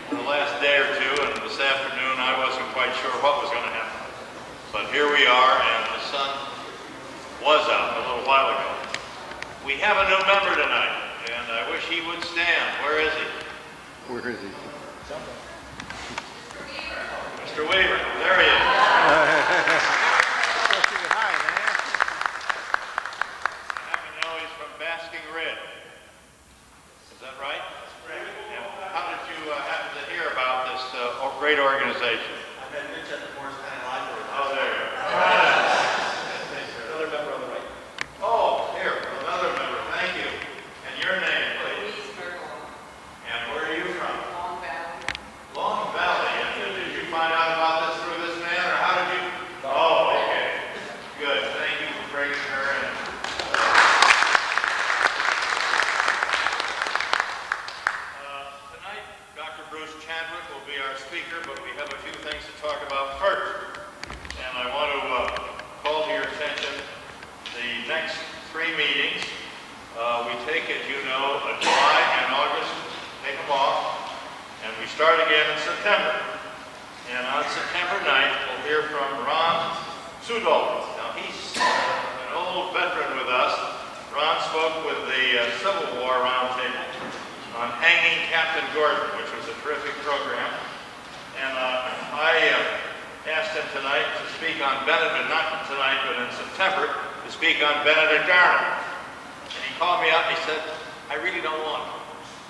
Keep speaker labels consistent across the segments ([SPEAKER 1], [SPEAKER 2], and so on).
[SPEAKER 1] for the last day or two, and this afternoon I wasn't quite sure what was going to happen. But here we are, and the sun was out a little while ago. We have a new member tonight, and I wish he would stand. Where is he?
[SPEAKER 2] Where is he?
[SPEAKER 1] Mr. Weaver, there he is. Basking Red. Is that right? That's correct. And how did you happen to hear about this great organization?
[SPEAKER 3] I met Mitch at the Morristown Library.
[SPEAKER 1] Oh, there you go.
[SPEAKER 3] Another member on the right.
[SPEAKER 1] Oh, here, another member. Thank you. And your name, please? And where are you from?
[SPEAKER 4] Long Valley.
[SPEAKER 1] Long Valley. And did you find out about this through this man, or how did you? Oh, okay. Good. Thank you for bringing her in. Chadwick will be our speaker, but we have a few things to talk about first. And I want to call to your attention the next three meetings. We take, as you know, July and August, take them off, and we start again in September. And on September 9th, we'll hear from Ron Sudol. Now, he's an old veteran with us. Ron spoke with the Civil War Roundtable on hanging Captain Gordon, which was a terrific program. And I asked him tonight to speak on Benedict, not tonight, but in September, to speak on Benedict Arnold. And he called me up and he said, I really don't want to.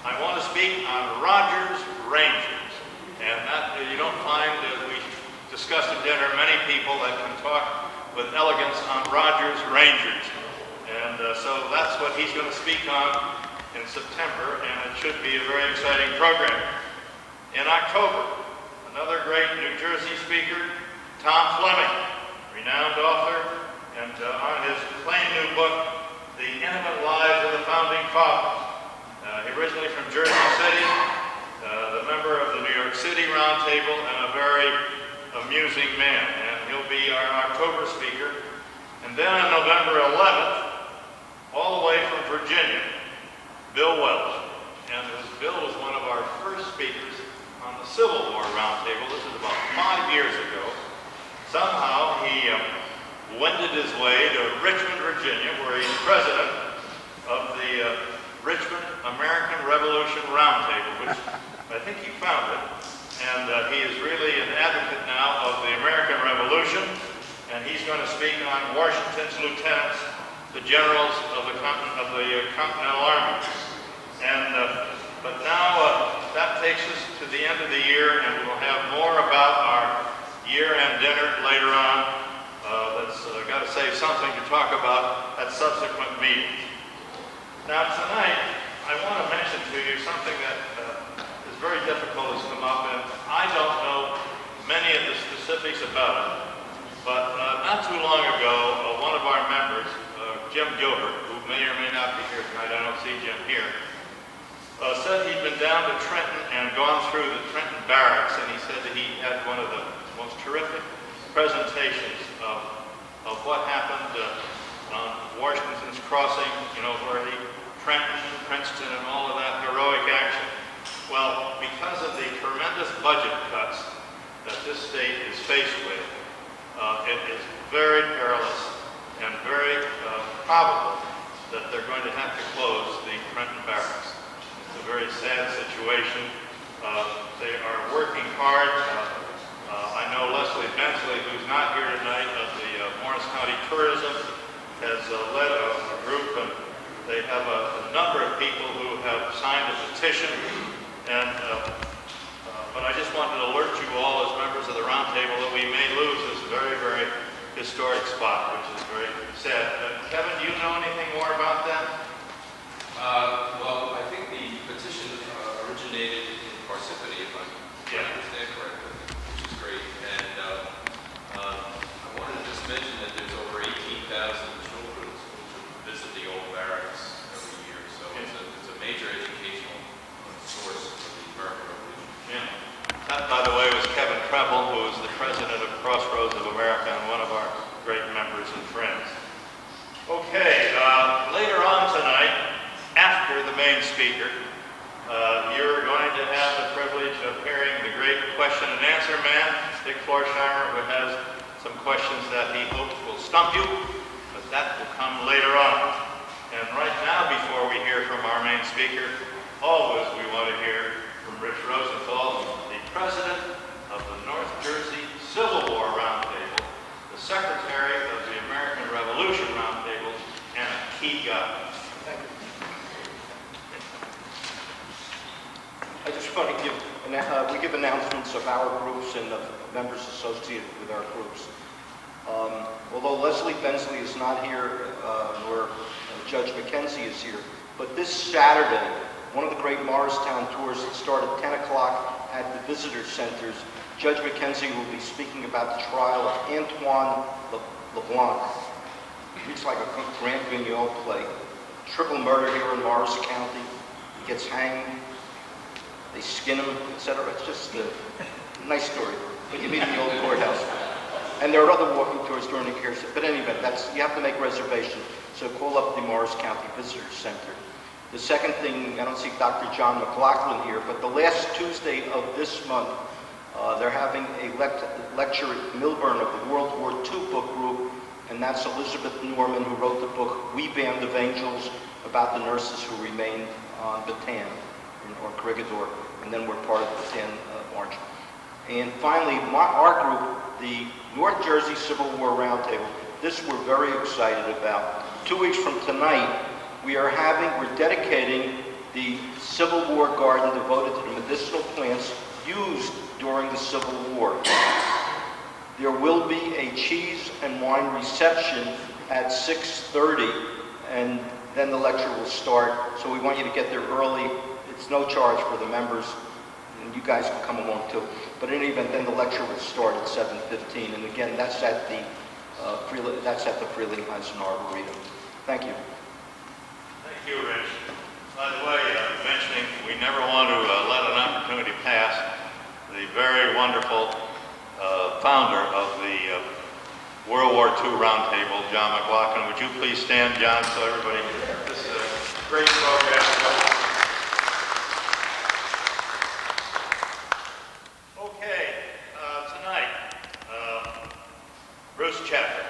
[SPEAKER 1] I want to speak on Rogers Rangers. And that you don't find, we discussed at dinner, many people that can talk with elegance on Rogers Rangers. And so that's what he's going to speak on in September, and it should be a very exciting program. In October, another great New Jersey speaker, Tom Fleming, renowned author, and on his plain new book, The Intimate Lives of the Founding Fathers. Originally from Jersey City, the member of the New York City Roundtable, and a very amusing man, and he'll be our October speaker. And then on November 11th, all the way from Virginia, Bill Welch. And Bill was one of our first speakers on the Civil War Roundtable. This is about 5 years ago. Somehow he wended his way to Richmond, Virginia, where he's president of the Richmond American Revolution Roundtable, which I think he founded. And he is really an advocate now of the American Revolution. And he's going to speak on Washington's lieutenants, the generals of the Continental Army. And but now that takes us to the end of the year, and we'll have more about our year-end dinner later on. That's got to save something to talk about at subsequent meetings. Now tonight, I want to mention to you something that is very difficult, has come up, and I don't know many of the specifics about it. But not too long ago, one of our members, Jim Gilbert, who may or may not be here tonight, I don't see Jim here, said he'd been down to Trenton and gone through the Trenton barracks, and he said that he had one of the most terrific presentations of what happened on Washington's crossing, you know, where Trenton, Princeton, and all of that heroic action. Well, because of the tremendous budget cuts that this state is faced with, it is very perilous and very probable that they're going to have to close the Trenton barracks. It's a very sad situation. They are working hard. I know Leslie Bensley, who's not here tonight, of the Morris County Tourism, has led a group, and they have a number of people who have signed a petition. And but I just wanted to alert you all as members of the roundtable that we may lose this very, very historic spot, which is very sad. Kevin, do you know anything more about that?
[SPEAKER 5] Well, I think the petition originated in Parsippany, if I understand correctly, which is great. And I wanted to just mention that there's over 18,000 children who visit the old barracks every year. So it's a major educational source for the American Revolution.
[SPEAKER 1] Yeah. That, by the way, was Kevin Treble, who is the president of Crossroads of America and one of our great members and friends. Okay, later on tonight, after the main speaker, you're going to have the privilege of hearing Dick Florsheimer, who has some questions that he hopes will stump you, but that will come later on. And right now, before we hear from our main speaker, always we want to hear from Rich Rosenthal, the president of the North Jersey Civil War Roundtable, the secretary of the American Revolution Roundtable, and a key guy.
[SPEAKER 2] Thank you. I just want to give, we give announcements of our groups and of members associated with our groups. Although Leslie Bensley is not here, nor Judge McKenzie is here, but this Saturday, one of the great Morristown tours that start at 10 o'clock at the visitor centers, Judge McKenzie will be speaking about the trial of Antoine LeBlanc. It's like a Grant Vigneault play. Triple murder here in Morris County. He gets hanged. They skin him, etc. It's just a nice story. But you meet in the old courthouse. And there are other walking tours during the care. But anyway, you have to make reservations. So call up the Morris County Visitor Center. The second thing, I don't see Dr. John McLaughlin here, but the last Tuesday of this month, they're having a lecture at Milburn of the World War II book group, and that's Elizabeth Norman, who wrote the book We Band of Angels, about the nurses who remained on Bataan or Corregidor, and then were part of the Bataan March. And finally, our group, the North Jersey Civil War Roundtable, this we're very excited about. 2 weeks from tonight, we're dedicating the Civil War garden devoted to the medicinal plants used during the Civil War. There will be a cheese and wine reception at 6:30, and then the lecture will start. So we want you to get there early. It's no charge for the members, and you guys can come along too. But in any event, then the lecture will start at 7:15, and again, that's at the Freeling-Hudson Arboretum. Thank you.
[SPEAKER 1] Thank you, Rich. By the way, mentioning we never want to let an opportunity pass. The very wonderful founder of the World War II Roundtable, John McLaughlin. Would you please stand, John, so everybody can hear? This is a great program. Okay, tonight, Bruce Chadwick.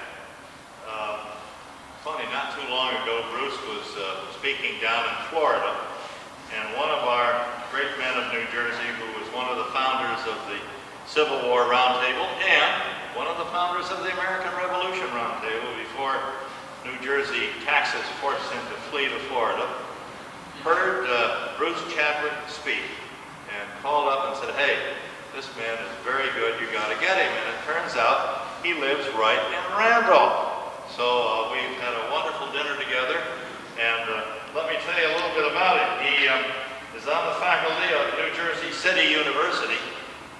[SPEAKER 1] Funny, not too long ago, Bruce was speaking down in Florida, and one of our great men of New Jersey, who was one of the founders of the Civil War Roundtable and one of the founders of the American Revolution Roundtable before New Jersey taxes forced him to flee to Florida, heard Bruce Chadwick speak and called up and said, "Hey, this man is very good, you got to get him." And it turns out he lives right in Randolph. So we've had a wonderful dinner together, and let me tell you a little bit about him. He is on the faculty of New Jersey City University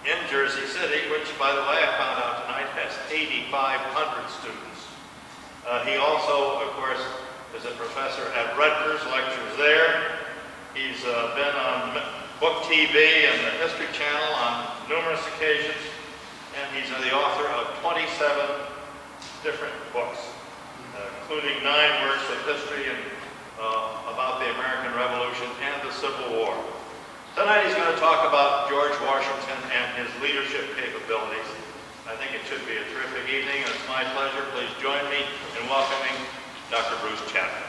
[SPEAKER 1] in Jersey City, which, by the way, I found out tonight has 8,500 students. He also, of course, is a professor at Rutgers, lectures there. He's been on Book TV and the History Channel on numerous occasions, and he's the author of 27 different books, including 9 works of history and about the American Revolution and the Civil War. Tonight he's going to talk about George Washington and his leadership capabilities. I think it should be a terrific evening, and it's my pleasure. Please join me in welcoming Dr. Bruce Chadwick.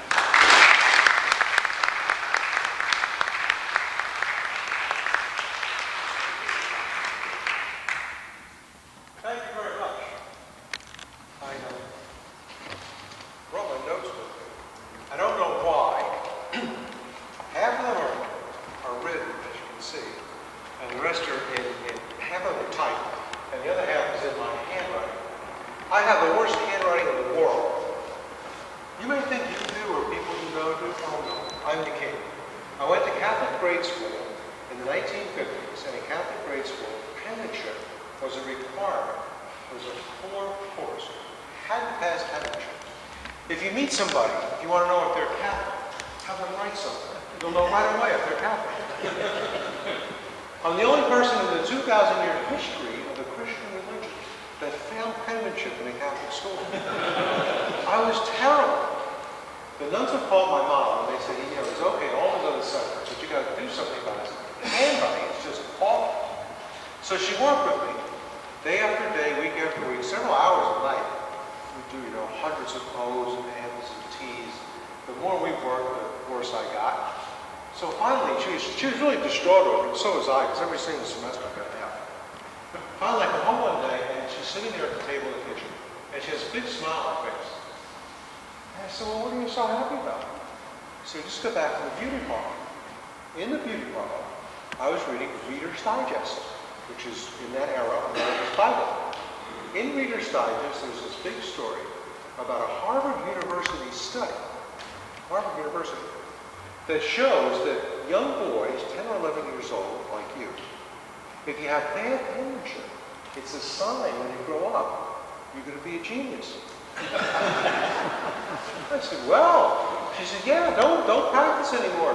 [SPEAKER 4] Thank you very much. I brought my notes with me. I don't know why. Half of them are written, as you can see, and the rest are in half of them are typed, and the other half is in my handwriting. I have the worst handwriting in the world. You may think you do, or people you know do. Oh no, I'm the king. I went to Catholic grade school in the 1950s, and in Catholic grade school, penmanship was a requirement. It was a core course. Had to pass penmanship. If you meet somebody, if you want to know if they're Catholic, have them write something. You'll know right away if they're Catholic. I'm the only person in the 2,000-year history of the Christian religion that failed penmanship in a Catholic school. I was terrible. The nuns have called my mom and they say, you know, it's okay, all those other subjects, but you got to do something about it. Handwriting is just awful. So she worked with me, day after day, week after week, several hours a night. We do, hundreds of O's and M's and T's. The more we worked, the worse I got. So finally, she was really distraught over it, and so was I, because every single semester I got out. Finally, I come home one day, and she's sitting there at the table in the kitchen, and she has a big smile on her face. And I said, well, what are you so happy about? So we just got back from the beauty parlor. In the beauty parlor, I was reading Reader's Digest, which is, in that era, America's Bible. In Reader's Digest, there's this big story about a Harvard University study, that shows that young boys, 10 or 11 years old, like you, if you have bad penmanship, it's a sign when you grow up, you're going to be a genius. I said, well, she said, yeah, don't practice anymore.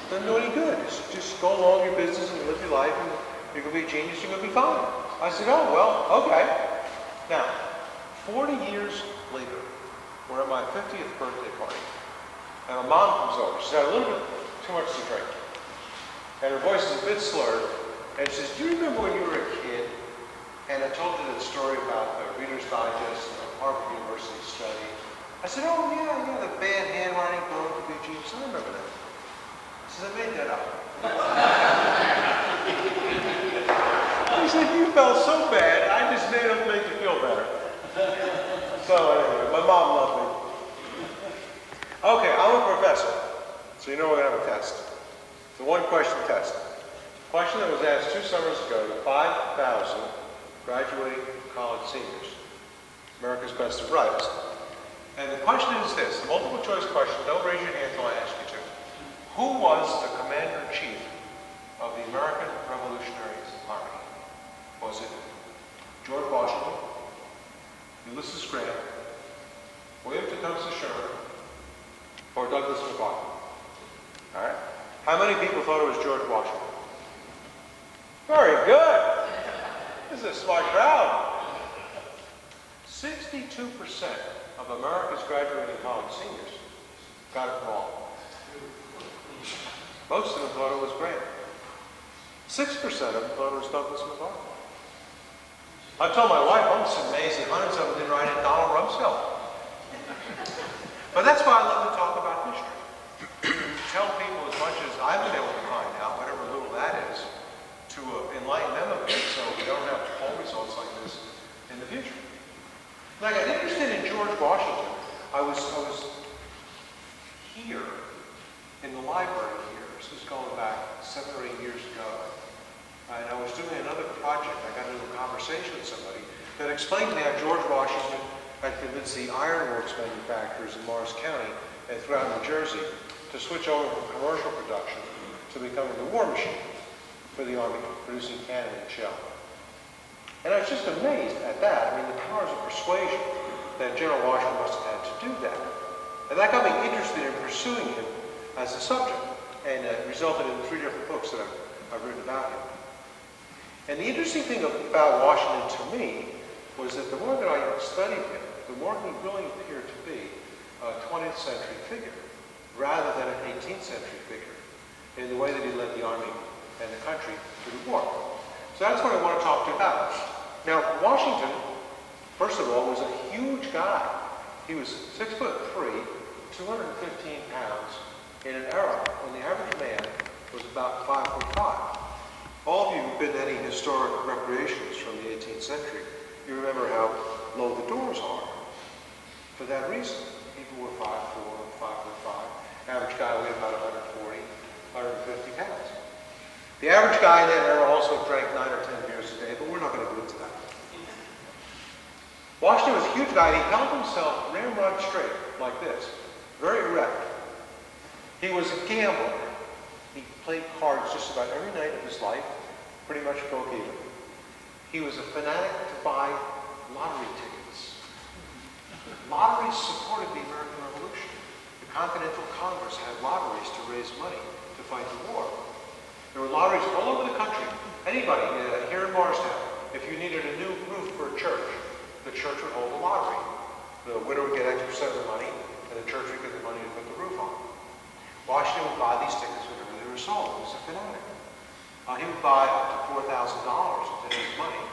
[SPEAKER 4] Doesn't do any good. Just go along your business and live your life, and you're going to be a genius, you're going to be fine. I said, oh, well, okay. Now, 40 years later, we're at my 50th birthday party, and my mom comes over. She's had a little bit too much to drink, and her voice is a bit slurred, and she says, do you remember when you were a kid, and I told you that story about the Reader's Digest and the Harvard University study? I said, oh, yeah, the bad handwriting, going to be a genius. I remember that. She said, I made that up. He said, you felt so bad, I just made it to make you feel better. So anyway, my mom loved me. Okay, I'm a professor, so you know we're going to have a test. It's a one-question test. Question that was asked 2 summers ago to 5,000 graduating college seniors, America's best and brightest. And the question is this, the multiple choice question, don't raise your hand until I ask you to. Who was the commander-in-chief of the American Revolutionary Army? Was it George Washington, Ulysses Grant, William Tecumseh Sherman, or Douglas MacArthur? All right. How many people thought it was George Washington? Very good. This is a smart crowd. 62% of America's graduating college seniors got it wrong. Most of them thought it was Grant. 6% of them thought it was Douglas MacArthur. I told my wife, I'm just amazed that hundreds of them didn't write it Donald Rumsfeld. But that's why I love to talk about history. Tell people as much as I've been able to find out, whatever little that is, to enlighten them a bit so we don't have poll results like this in the future. When I got interested in George Washington, I was here in the library here. This was going back 7 or 8 years ago. And I was doing another project. I got into a conversation with somebody that explained to me how George Washington had convinced the ironworks manufacturers in Morris County and throughout New Jersey to switch over from commercial production to becoming the war machine for the Army, producing cannon and shell. And I was just amazed at that. I mean, the powers of persuasion that General Washington must have had to do that. And that got me interested in pursuing him as a subject, and resulted in 3 different books that I've written about him. And the interesting thing about Washington to me was that the more that I studied him, the more he really appeared to be a 20th century figure, rather than an 18th century figure, in the way that he led the army and the country through the war. So that's what I want to talk to you about. Now, Washington, first of all, was a huge guy. He was 6'3", 215 pounds, in an era when the average man was about 5'5". All of you who've been to any historic recreations from the 18th century, you remember how low the doors are. For that reason, people were 5'4", 5'5". Average guy weighed about 140, 150 pounds. The average guy in that era also drank 9 or 10 beers a day, but we're not going to go into that. Washington was a huge guy, and he held himself ramrod straight, like this, very erect. He was a gambler. He played cards just about every night of his life, pretty much broke even. He was a fanatic to buy lottery tickets. Lotteries supported the American Revolution. The Continental Congress had lotteries to raise money to fight the war. There were lotteries all over the country. Anybody, here in Morristown, if you needed a new roof for a church, the church would hold a lottery. The widow would get X% of the money, and the church would get the money to put the roof on. Washington would buy these tickets whenever they were sold. He was a fanatic. He would buy up to $4,000 of today's money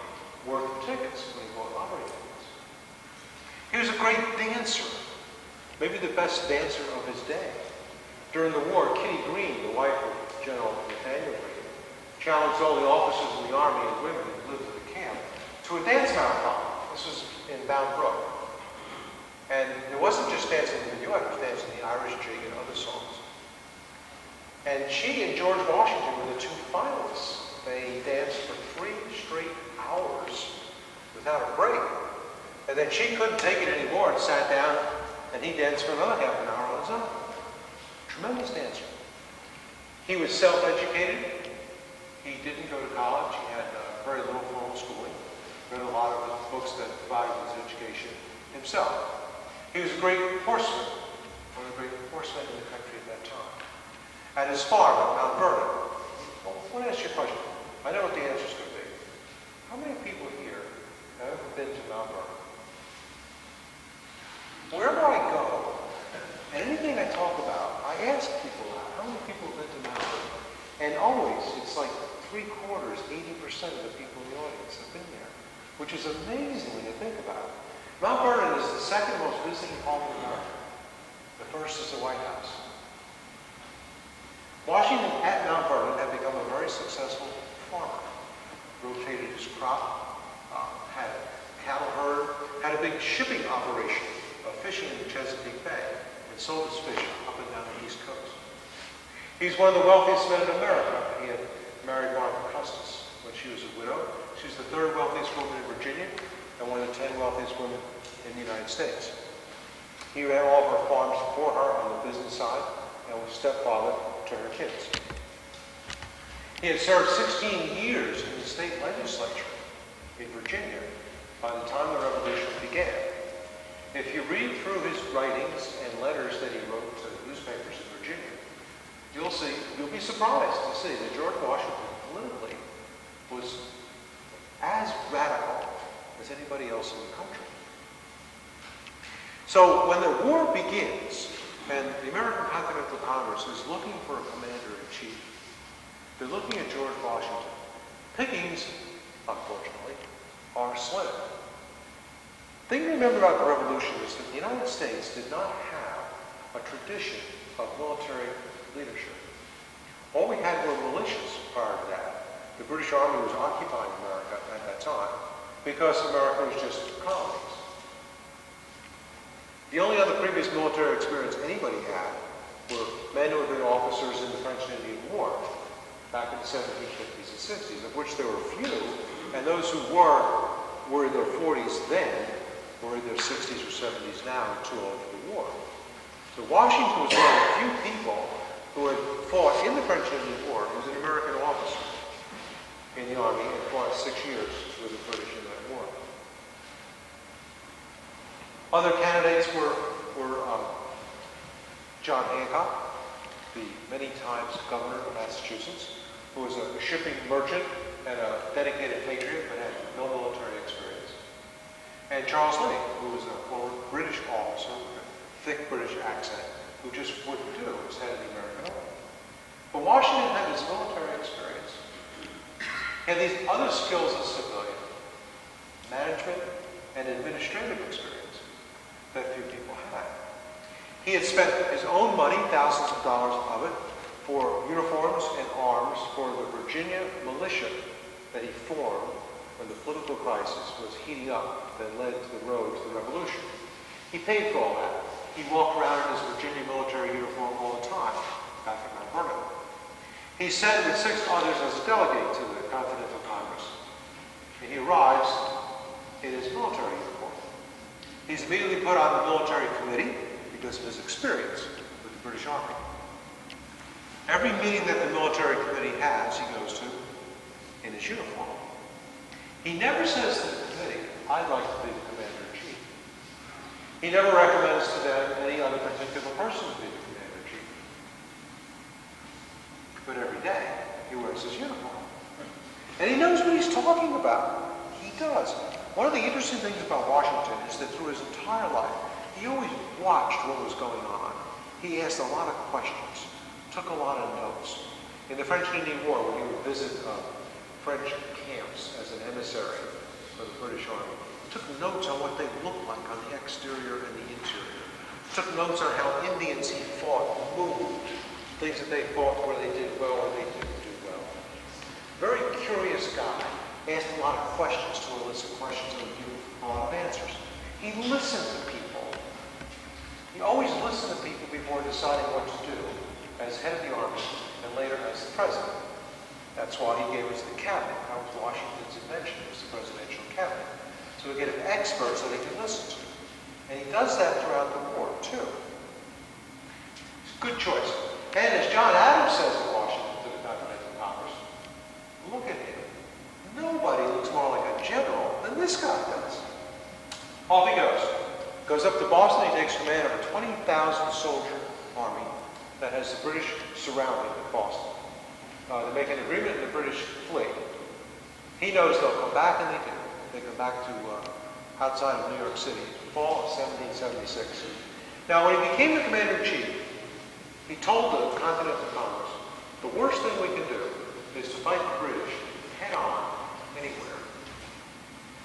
[SPEAKER 4] worth of tickets when he bought lottery tickets. He was a great dancer, maybe the best dancer of his day. During the war, Kitty Green, the wife of General Nathaniel Green, challenged all the officers in the Army and women who lived at the camp to a dance marathon. This was in Bound Brook. And it wasn't just dancing the minuet, it was dancing the Irish jig and other songs. And she and George Washington were the two finalists. They danced for 3 straight hours without a break. And then she couldn't take it anymore and sat down, and he danced for another half an hour on his own. Tremendous dancer. He was self-educated. He didn't go to college. He had very little formal schooling. Read a lot of books that provided his education himself. He was a great horseman, one of the great horsemen in the country at that time. At his farm at Mount Vernon. Well, I want to ask you a question. I know what the answer is going to be. How many people here have ever been to Mount Vernon? Wherever I go, and anything I talk about, I ask people, how many people have been to Mount Vernon? And always, it's like 3/4, 80% of the people in the audience have been there, which is amazing when you think about it. Mount Vernon is the second most visited home in America. The first is the White House. Washington at Mount Vernon had become a very successful farmer. Rotated his crop, had a cattle herd, had a big shipping operation of fishing in Chesapeake Bay, and sold his fish up and down the East Coast. He's one of the wealthiest men in America. He had married Martha Custis when she was a widow. She was the 3rd wealthiest woman in Virginia, and one of the 10 wealthiest women in the United States. He ran all of her farms for her on the business side and was stepfather to her kids. He had served 16 years in the state legislature in Virginia by the time the Revolution began. If you read through his writings and letters that he wrote to newspapers in Virginia, you'll be surprised to see that George Washington politically was as radical as anybody else in the country. So when the war begins, and the American Continental Congress is looking for a commander-in-chief, they're looking at George Washington. Pickings, unfortunately, are slim. The thing to remember about the Revolution is that the United States did not have a tradition of military leadership. All we had were militias prior to that. The British Army was occupying America at that time because America was just colonies. The only other previous military experience anybody had were men who had been officers in the French and Indian War back in the 1750s and 60s, of which there were few, and those who were in their 40s then, or in their 60s or 70s now, too old for the war. So Washington was one of the few people who had fought in the French and Indian War. He was an American officer in the Army and fought 6 years with the British in that war. Other candidates were John Hancock, the many times governor of Massachusetts, who was a shipping merchant and a dedicated patriot but had no military experience. And Charles Lee, who was a former British officer with a thick British accent, who just wouldn't do as head of the American Army. But Washington had his military experience. He had these other skills as civilian, management and administrative experience that few people had. He had spent his own money, thousands of dollars of it, for uniforms and arms for the Virginia militia that he formed when the political crisis was heating up that led to the road to the Revolution. He paid for all that. He walked around in his Virginia military uniform all the time back at Mount Vernon. He sent with 6 others as a delegate to the Continental Congress. And he arrives in his military uniform. He's immediately put on the military committee because of his experience with the British Army. Every meeting that the military committee has, he goes to in his uniform. He never says to the committee, I'd like to be the commander-in-chief. He never recommends to them any other particular person to be the commander-in-chief. But every day, he wears his uniform. And he knows what he's talking about. He does. One of the interesting things about Washington is that through his entire life, he always watched what was going on. He asked a lot of questions, took a lot of notes. In the French and Indian War, when he would visit French camps as an emissary, of the British Army. Took notes on what they looked like on the exterior and the interior. Took notes on how Indians he fought moved, things that they fought where they did well or they didn't do well. Very curious guy. Asked a lot of questions to elicit questions and give a lot of answers. He listened to people. He always listened to people before deciding what to do as head of the army and later as the president. That's why he gave us the cabinet. That was Washington's invention, was the presidential cabinet. So we get experts that he could listen to. And he does that throughout the war, too. It's a good choice. And as John Adams says in Washington to the Continental Congress, look at him. Nobody looks more like a general than this guy does. Off he goes. Goes up to Boston. He takes command of a 20,000 soldier army that has the British surrounding Boston. They make an agreement and the British flee. He knows they'll come back, and they do. They come back to outside of New York City, fall of 1776. Now, when he became the commander-in-chief, he told the Continental Congress, the worst thing we can do is to fight the British head-on anywhere.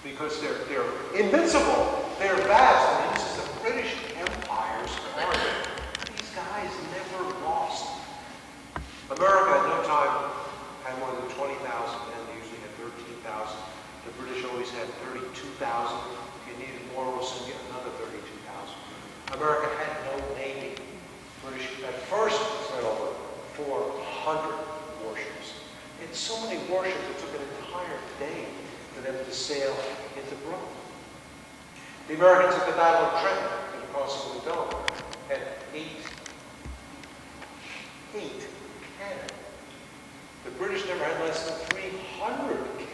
[SPEAKER 4] Because they're invincible. They're vast. I mean, this is the British Empire's army. These guys never lost. America at no time had more than 20,000 men. They usually had 13,000. The British always had 32,000. If you needed more, we'll send you another 32,000. America had no navy. British at first sent over 400 warships. It's so many warships, it took an entire day for them to sail into Brooklyn. The Americans at the Battle of Trenton, in the crossing of the Delaware, had eight cannon. The British never had less than 300 cannon.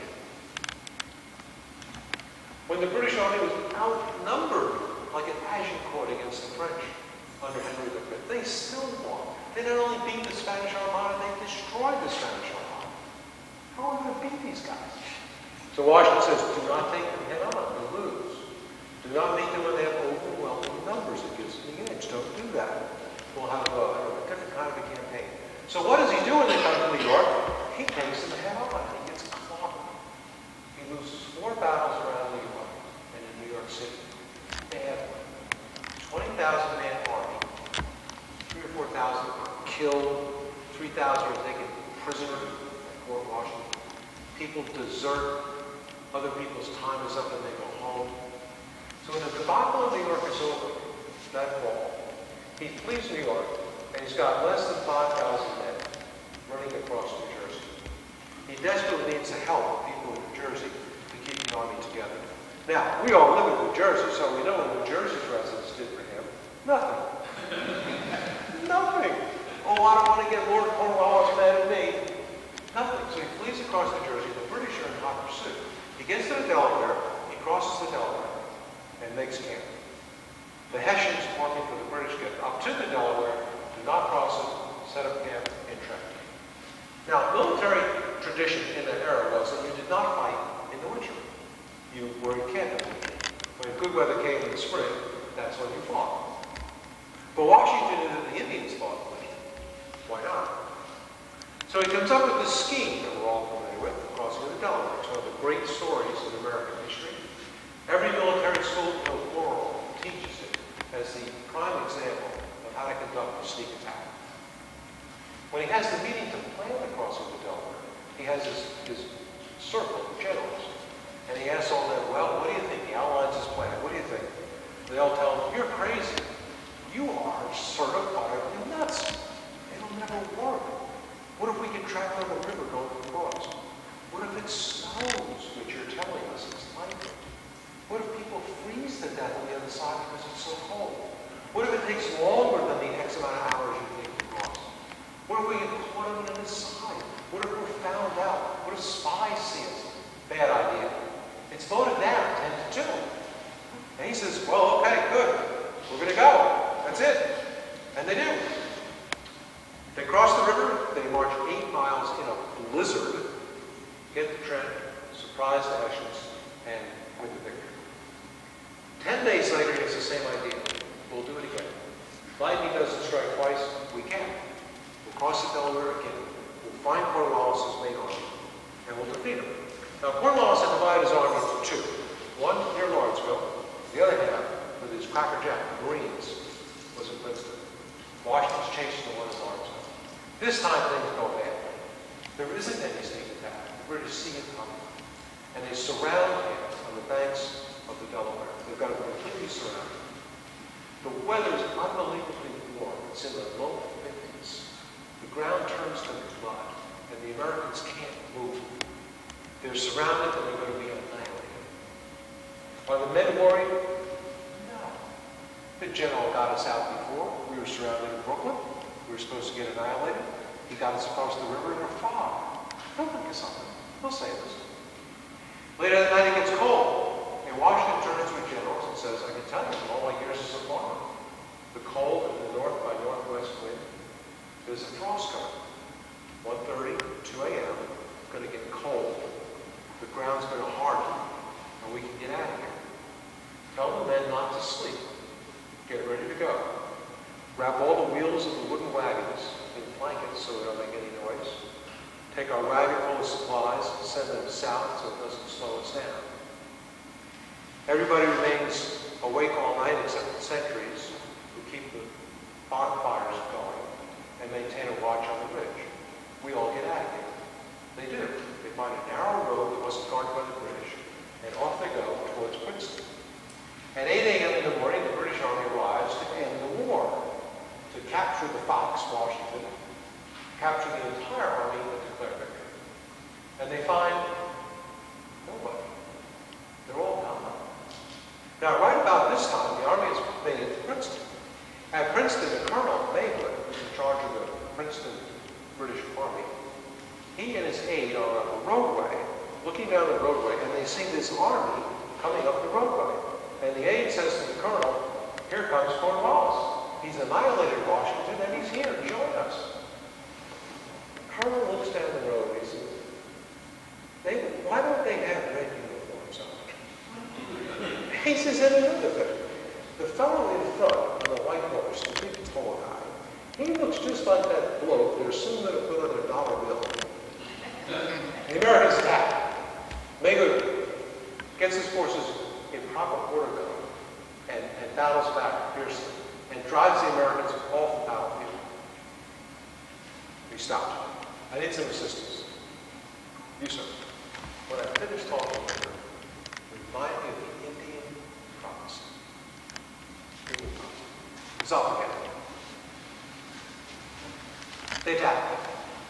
[SPEAKER 4] When the British Army was outnumbered like an Agincourt against the French under Henry V, they still won. They not only beat the Spanish Armada, they destroyed the Spanish Armada. How are we going to beat these guys? So Washington says, do not take them head on, you lose. Do not meet them when they have overwhelming numbers. It gives them the edge. Don't do that. We'll have a different kind of a campaign. So what does he do when they come to New York? He takes them head on. He gets clobbered. He loses 4 battles around New York and in New York City. Badly. 20,000-man army. 3,000 or 4,000 are killed. 3,000 are taken prisoner at Fort Washington. People desert. Other people's time is up and they go home. So when the debacle of New York is over, that fall, he flees New York, and he's got less than 5,000 men running across New Jersey. He desperately needs the help of people in New Jersey to keep the army together. Now, we all live in New Jersey, so we know what New Jersey's residents did for him. Nothing. Nothing. Oh, I don't want to get Lord Cornwallis mad at me. Nothing. So he flees across New Jersey. The British are in hot pursuit. He gets to the Delaware. He crosses the Delaware and makes camp. The Hessians working for the British get up to the Delaware, do not cross it, set up camp in Trenton. Now, military tradition in that era was that you did not fight in the winter. You were in camp in the winter. When good weather came in the spring, that's when you fought. But Washington and the Indians fought in the winter. Why not? So he comes up with this scheme that we're all familiar with, the crossing of the Delaware. It's one of the great stories in American history. Every military school in the world teaches it as the prime example of how to conduct a sneak attack. When he has the meeting to plan the crossing of the Delaware, he has his circle of generals. And he asks all them, well, what do you think? He outlines his plan. What do you think? They all tell him, you're crazy. You are certifiably nuts. It'll never work. What if we can track down the river going across? What if it snows, which you're telling us is likely? What if people freeze to death on the other side because it's so cold? What if it takes longer than the X amount of hours you think to cross? What if we get caught on the side? What if we're found out? What if spies see us? Bad idea. It's voted down 10-2. And he says, well, okay, good. We're going to go. That's it. And they do. They cross the river. They march 8 miles in a blizzard, get to Trenton, surprise the Hessians, and win the victory. 10 days later, he has the same idea. We'll do it again. Lightning doesn't strike twice. We can. We'll cross the Delaware again. We'll find Cornwallis' main army, and we'll defeat him. Now, Cornwallis had divided his army into 2. This time things go bad. There isn't any sneak attack. The British see it coming. And they surround him on the banks of the Delaware. They've got him completely surrounded. The weather's unbelievably warm. It's in the low 50s. The ground turns to mud, and the Americans can't move. They're surrounded, and they're going to be annihilated. Are the men worried? No. The general got us out before. We were surrounded in Brooklyn. We were supposed to get annihilated. He got us across the river in a fog. He'll pick us up. He'll save us. Later that night, it gets cold. And Washington turns to his generals and says, I can tell you from all my years as a farmer, the cold in the north by northwest wind, there's a frost coming. 1:30, 2 a.m., going to get cold. The ground's going to harden, and we can get out of here. Tell the men not to sleep. Get ready to go. Wrap all the wheels of the wooden wagons in blankets so they don't make any noise. Take our wagon full of supplies and send them south so it doesn't slow us down. Everybody remains awake all night except the sentries who keep the bonfires going and maintain a watch on the ridge. We all get out of here. They do. They find a narrow road that wasn't guarded by the British, and off they go towards Princeton. At 8 a.m. in the morning, the British Army arrives to end the war, to capture the Fox, Washington, capture the entire army, and declare victory. And they find nobody. They're all gone. Now, right about this time, the army has made it to Princeton. At Princeton, the Colonel Maywood, who's in charge of the Princeton British Army, he and his aide are on a roadway, looking down the roadway, and they see this army coming up the roadway. And the aide says to the Colonel, here comes Cornwallis. He's annihilated Washington, and he's here to join us. The Colonel looks down the road, and he says, why don't they have red uniforms on? He says, and another thing, the fellow in front on the white horse, the big tall guy, he looks just like that bloke they're soon going to put on their dollar bill. The Americans attack. Maywood gets his forces in proper order going and battles back fiercely and drives the Americans off the battlefield. We stopped. I need some assistance. You, sir. When I finish talking here, remind me of the Indian prophecy. It's off again. They attack.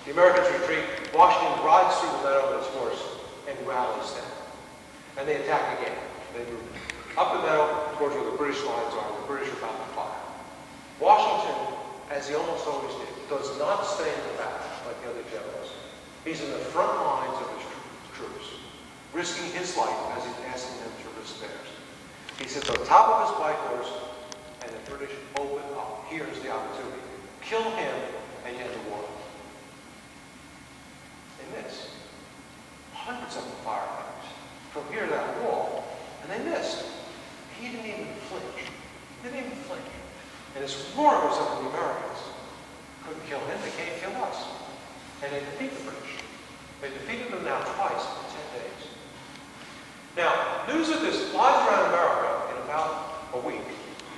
[SPEAKER 4] The Americans retreat. Washington rides through the meadow with his horse and rallies them. And they attack again. They move up the meadow towards where the British lines are. The British are about to fire. Washington, as he almost always did, does not stay in the back like the other generals. He's in the front lines of his troops, risking his life as he's asking them to risk theirs. He sits on top of his white horse, and the British open up. Here's the opportunity. Kill him and end the war. They miss. Hundreds of them fire attacks from here to that wall, and they missed. He didn't even flinch. He didn't even flinch. And as roars of the Americans couldn't kill him, they can't kill us. And they defeat the British. They defeated them now twice in 10 days. Now, news of this flies around America in about a week.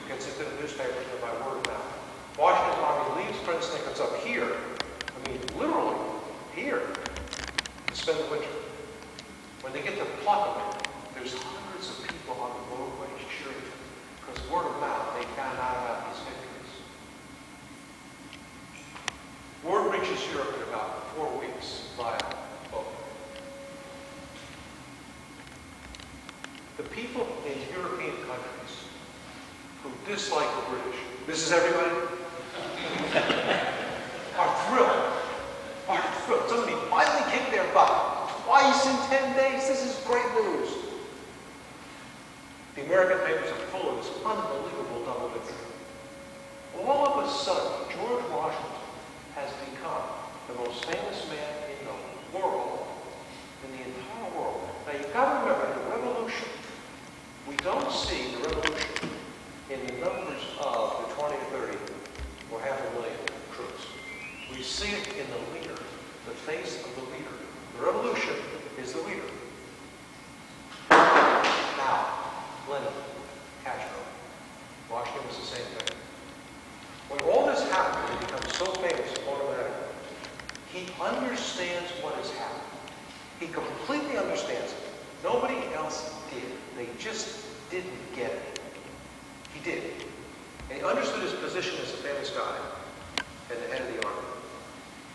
[SPEAKER 4] Gets into the newspapers and by word of mouth. Washington's army leaves Princeton and comes up here. I mean, literally here to spend the winter. When they get to Pluckerman, there's hundreds of people on the roadways cheering them because word of mouth, they found out about these victories. Word reaches Europe in about 4 weeks via boat. The people in European countries who dislike the British, this is everybody, are thrilled. Somebody finally kicked their butt. Twice in 10 days, this is great news. The American papers are full of this unbelievable double victory. All of a sudden, George Washington has become the most famous man in the world, in the entire world. Now you've got to remember, the revolution, we don't see the revolution in the numbers of the 20 or 30 or 500,000 troops. We see it in the leader, the face of the leader. The revolution is the leader. Now, Lenin, Castro, Washington was the same thing. When all this happened, he becomes so famous automatically. really understands it. Nobody else did. They just didn't get it. He did. And he understood his position as a famous guy and the head of the army.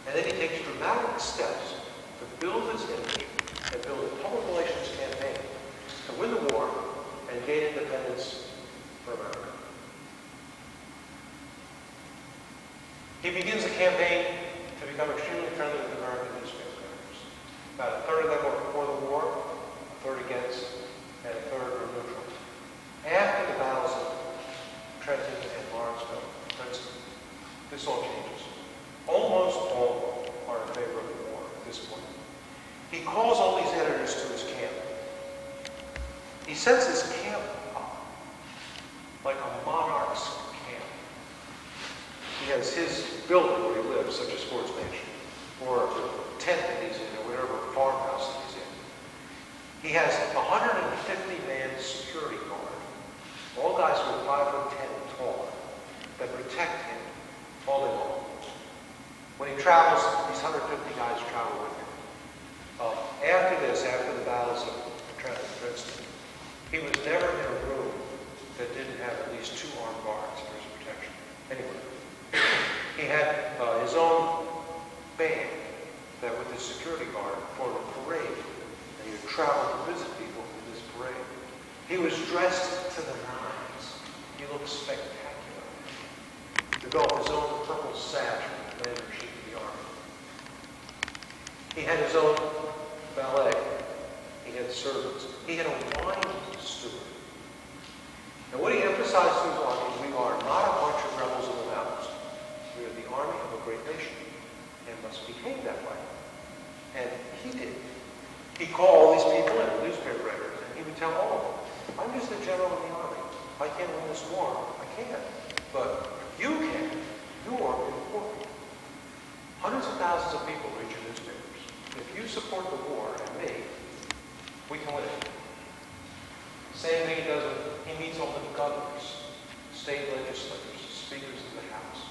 [SPEAKER 4] And then he takes dramatic steps to build his image and build a public relations campaign to win the war and gain independence for America. He begins a campaign to become extremely friendly with American newspaper editors. About a third of them were for the war, a third against, and a third were neutral. After the battles of Trenton and Lawrenceville, Princeton, this all changes. Almost all are in favor of the war at this point. He calls all these editors to his camp. He sets his camp up like a monarch's camp. He has his building where he lives, such as Sports Mansion, or the tent that he's in, or whatever farmhouse that he's in. He has a 150-man security guard, all guys who are 5'10" tall, that protect him all day long. When he travels, these 150 guys travel with him. After this, after the battles of Trenton and Princeton, he was never in a room that didn't have at least 2 armed guards for his protection. Anyway, he had his own band that with his security guard formed a parade, and he would travel to visit people in this parade. He was dressed to the nines. He looked spectacular. Developed his own purple sash from the commander-in-chief of the army. He had his own valet. He had servants. He had a wine steward. And what he emphasized to his army is we are not a bunch of rebels in the mountains. We are the army of a great nation and must behave that way. And he did. He'd call all these people in, newspaper editors, and he would tell all of them, I'm just a general in the army. I can't win this war. I can't. But you can. You are important. Hundreds of thousands of people read your newspapers. If you support the war and me, we can win it. Same thing he does with, he meets all the governors, state legislators, speakers of the House.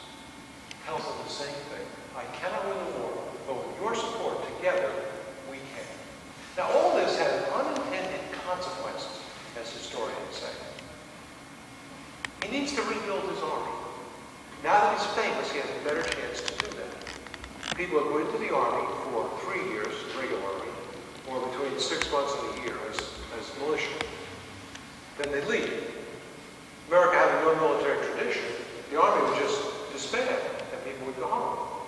[SPEAKER 4] Tells them the same thing. I cannot win the war, but with your support, together, we can. Now, all this has unintended consequences, as historians say. He needs to rebuild his army. Now that he's famous, he has a better chance to do that. People go into the army for 3 years, regular army, or between 6 months and a year as militia. Then they leave. America having no military tradition, the army would just disband and people would go home.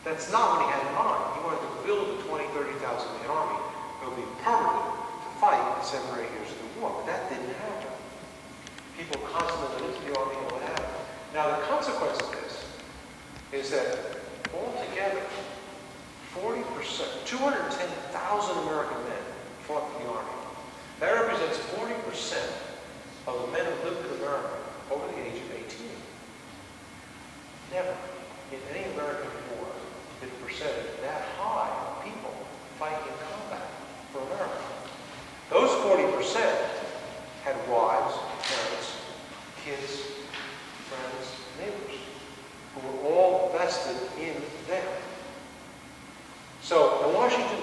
[SPEAKER 4] That's not what he had in mind. He wanted to build a 20,000, 30,000 man army that would be permanent to fight the 7 or 8 years of the war. But that didn't happen. People constantly went into the army and what happened. Now the consequence of this is that altogether, 40%, 210,000 American men fought in the army. That represents 40% of the men who lived in America over the age of 18. Never in any American war did a percentage that high of people fight in combat for America. Those 40% had wives, parents, kids, friends, neighbors, who were all vested in them. So, Washington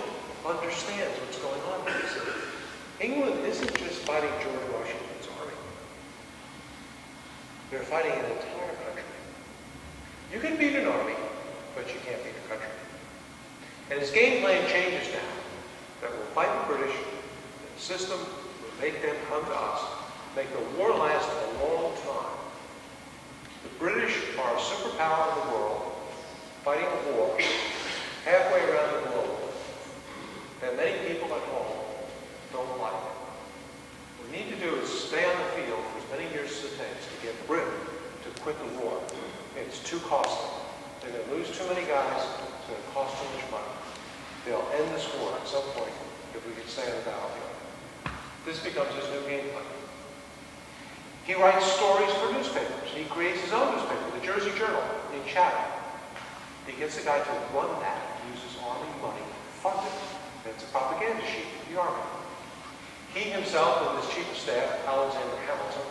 [SPEAKER 4] understands what's going on here. England isn't just fighting George Washington's army. They're fighting an entire country. You can beat an army, but you can't beat a country. And his game plan changes now. That we'll fight the British, the system will make them come to us, make the war last a long time. The British are a superpower in the world, fighting a war halfway around the globe that many people at home don't like. What we need to do is stay on the field for as many years as it takes to get Britain to quit the war. It's too costly. They're going to lose too many guys. It's going to cost too much money. They'll end this war at some point if we can stay on the battlefield. This becomes his new game plan. He writes stories for newspapers. He creates his own newspaper, the Jersey Journal in Chatham. He gets a guy to run that, uses army money to fund it. And it's a propaganda sheet for the army. He himself, with his chief of staff, Alexander Hamilton,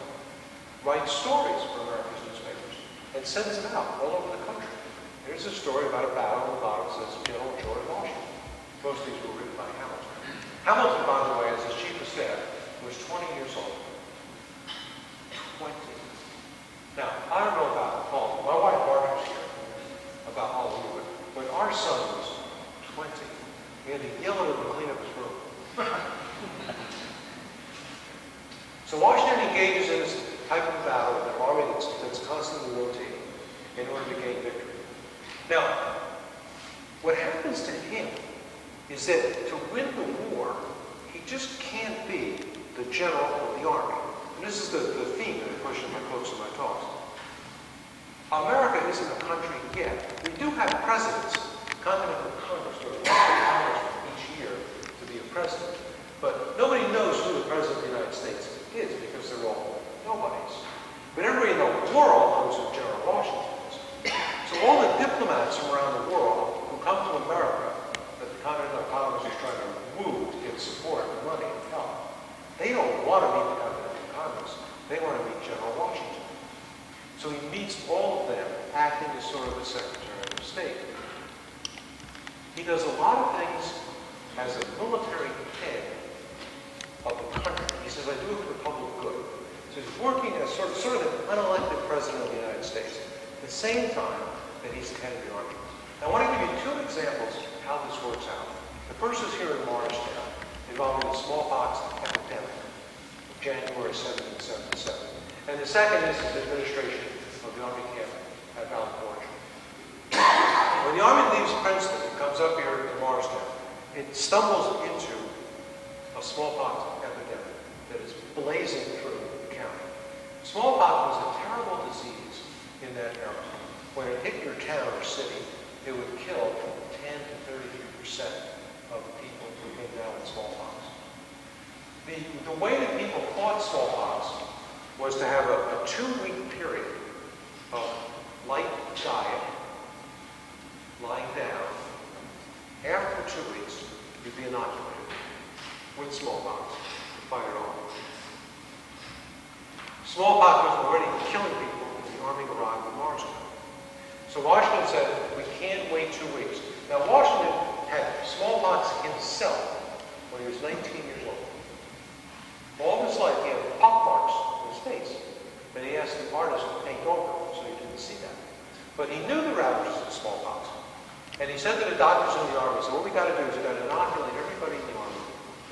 [SPEAKER 4] writes stories for America's newspapers and sends them out all over the country. Here's a story about a battle in the bottom says General George Washington. Most of these were written by Hamilton. had to yell at him to clean up his room. So Washington engages in this type of battle with an army that's constantly rotating in order to gain victory. Now, what happens to him is that to win the war, he just can't be the general of the army. And this is the theme that I push in my books and my talks. America isn't a country yet. We do have presidents. Continental Congress, or Congress each year to be a president. But nobody knows who the president of the United States is because they're all nobodies. But everybody in the world knows who General Washington is. So all the diplomats from around the world who come to America that the Continental Congress is trying to woo to get support and money and help, they don't want to meet the Continental Congress. They want to meet General Washington. So he meets all of them, acting as sort of the Secretary of State. He does a lot of things as a military head of the country. He says, I do it for the public good. So he's working as sort of an unelected president of the United States at the same time that he's the head of the army. Now, I want to give you two examples of how this works out. The first is here in Morristown, involving the smallpox epidemic of January 1777. And the second is his administration of the army camp at Valley Forge. When the army leaves Princeton and comes up here to Morristown, it stumbles into a smallpox epidemic that is blazing through the county. Smallpox was a terrible disease in that era. When it hit your town or city, it would kill 10 to 33% of the people who came down with smallpox. The way that people fought smallpox was to have a 2-week period of light diet, lying down. After 2 weeks, you'd be inoculated with smallpox to fight it off. Smallpox was already killing people when the army arrived in Morristown. So Washington said, we can't wait 2 weeks. Now Washington had smallpox himself when he was 19 years old. All of his life he had pockmarks on his face, but he asked the artist to paint over them so he didn't see that. But he knew the ravages of smallpox. And he said to the doctors in the army, so what we got to do is we got to inoculate everybody in the army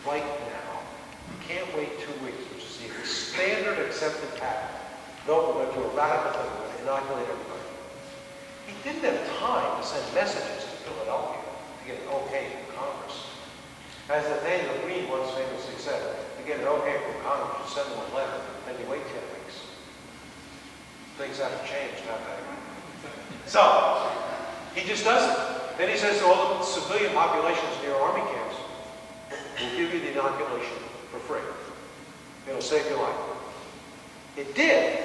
[SPEAKER 4] right now. We can't wait 2 weeks, which is the standard accepted pattern. No, we're going to do a radical thing. We're going to inoculate everybody. He didn't have time to send messages to Philadelphia to get an okay from Congress. As Nathaniel Green once famously said, to get an okay from Congress, you send them a letter, then you wait 10 weeks. Things haven't changed, have they? So, he just does it. Then he says to all the civilian populations near army camps, we'll give you the inoculation for free. It'll save your life. It did.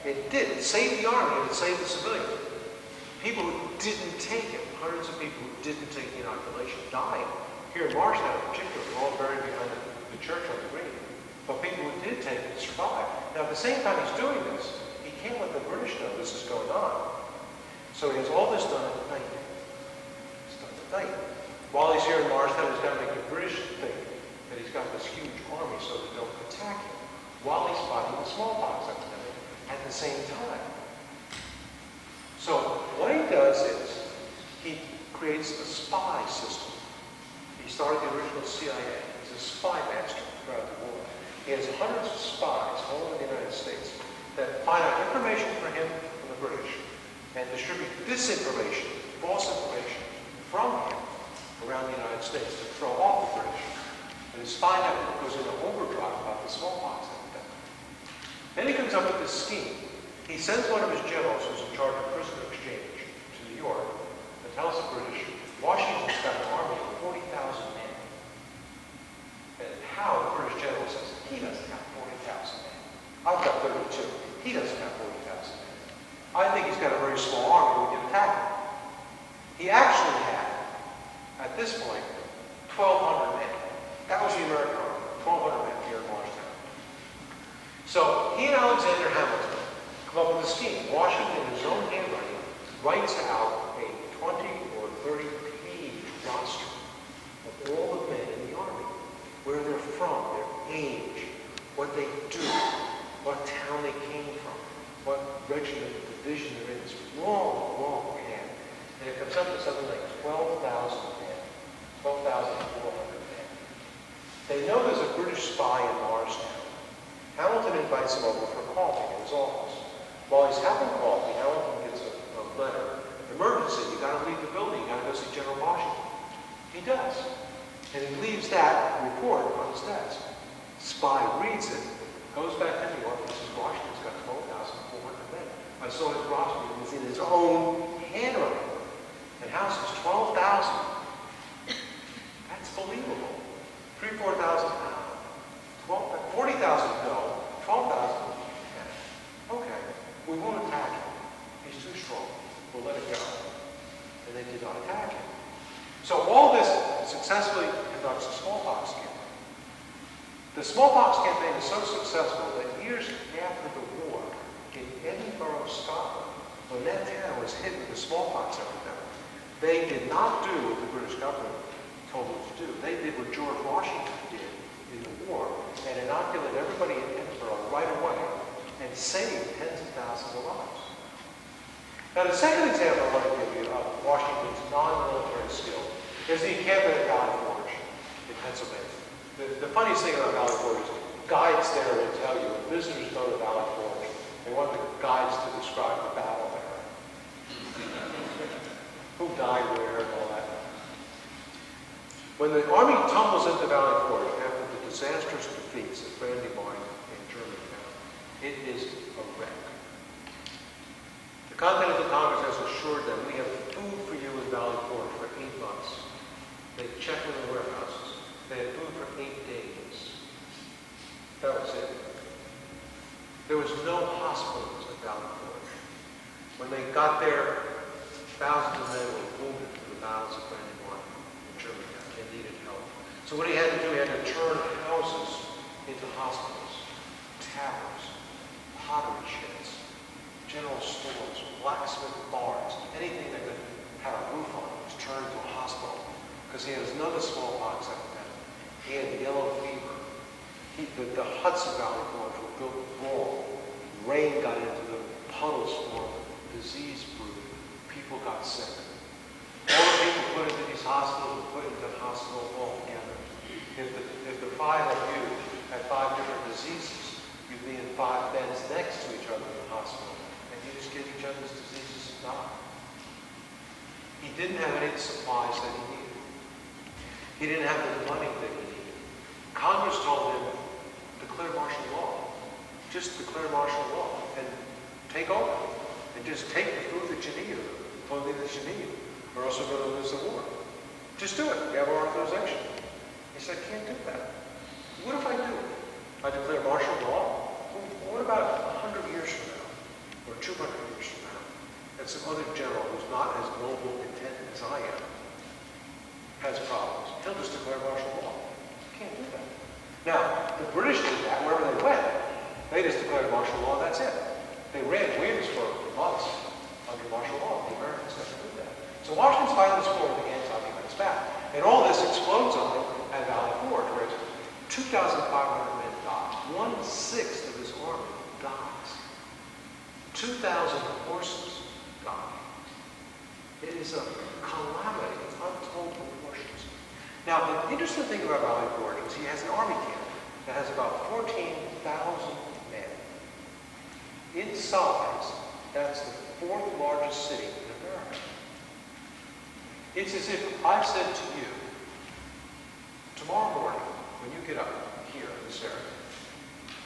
[SPEAKER 4] It did. It saved the army and it saved the civilians. People who didn't take it, hundreds of people who didn't take the inoculation died. Here in Morristown in particular, they're all buried behind the church on the green. But people who did take it survived. Now at the same time he's doing this, he can't let the British know this is going on. So he has all this done at night. It's done at night. While he's here in Morristown, he's got to make the British think that he's got this huge army so they don't attack him. While he's fighting the smallpox epidemic at the same time. So what he does is he creates a spy system. He started the original CIA. He's a spy master throughout the war. He has hundreds of spies all over the United States that find out information for him from the British and distribute disinformation, false information from him around the United States to throw off the British. And his spy network goes into overdrive about the smallpox epidemic. Then he comes up with this scheme. He sends one of his generals who's in charge of prisoner exchange to New York and tells the British, Washington's got an army of 40,000 men. And how the British general says, he doesn't have 40,000 men. I've got 32. He doesn't have 40,000 men. I think he's got a very small army we can attack him. He actually had, at this point, 1,200 men. That was the American army, 1,200 men here in Morristown. So he and Alexander Hamilton come up with a scheme. Washington, in his own handwriting, writes out a 20 or 30-page roster of all the men in the army, where they're from, their age, what they do, what town they came from, what regiment, division they're in. It's long, long hand. And it comes up to something like 12,000 men, 12,000 men. They know there's a British spy in Morristown. Hamilton invites him over for coffee in his office. While he's having coffee, Hamilton gets a letter. Emergency, you gotta leave the building, you gotta go see General Washington. He does. And he leaves that report on his desk. Spy reads it, goes back to New York, and says, Washington's got 12,400 men. I saw his roster, it was in his own handwriting. And House is 12,000. That's believable. 3,000, 4,000 pounds. 40,000, no. 12,000. Okay, we won't attack him. He's too strong. We'll let it go. And they did not attack him. So all this successfully conducts a smallpox campaign. The smallpox campaign is so successful that years after the war, in Edinburgh, Scotland, when that town was hit with the smallpox epidemic, they did not do what the British government told them to do. They did what George Washington did in the war and inoculated everybody in Edinburgh right away and saved tens of thousands of lives. Now, the second example I want to give you of Washington's non-military skill is the encampment at Valley Forge in Pennsylvania. The funniest thing about Valley Forge is guides there will tell you, when visitors go to Valley Forge, they want the guides to describe the battle there. Who died where and all that. When the army tumbles into Valley Forge after the disastrous defeats at Brandywine in Germantown, it is a wreck. The Continental Congress has assured them, we have food for you in Valley Forge for 8 months. They checked in the warehouses. They had food for 8 days. That was it. There was no hospitals at Valley Forge. When they got there, thousands of men were wounded in the battles of Brandywine in Germantown. They needed help. So what he had to do, he had to turn houses into hospitals, taverns, pottery sheds, general stores, blacksmith bars, anything that could have a roof on it was turned into a hospital. Because he had another smallpox epidemic. He had yellow fever. The huts of Valley Forge were built wrong. Rain got into the puddles formed, disease brewed. People got sick. All the people put into these hospitals were put into hospitals all together. If the 5 of you had 5 different diseases, you'd be in 5 beds next to each other in the hospital. And you just get each other's diseases and die. He didn't have any of the supplies that he needed. He didn't have the money that he needed. Congress told him, declare martial law. Just declare martial law and take over. And just take the food that you need or the clothing that you need, or else we're going to lose the war. Just do it. You have our authorization. He said, I can't do that. What if I do? I declare martial law? Well, what about 100 years from now? Or 200 years from now? And some other general who's not as noble intent as I am has problems. He'll just declare martial law. Can't do that. Now, the British did that wherever they went. They just declared martial law, that's it. They ran wings for months under martial law. The Americans never did that. So Washington's fighting this war with the anti-Unionists back. And all this explodes on him at Valley Forge, where 2,500 men die. 1/6 of his army dies. 2,000 horses die. It is a calamity. It's untold proportions. Now, the interesting thing about Valley Forge is he has an army camp that has about 14,000 men. In size, that's the 4th largest city in America. It's as if I said to you, tomorrow morning, when you get up here in this area,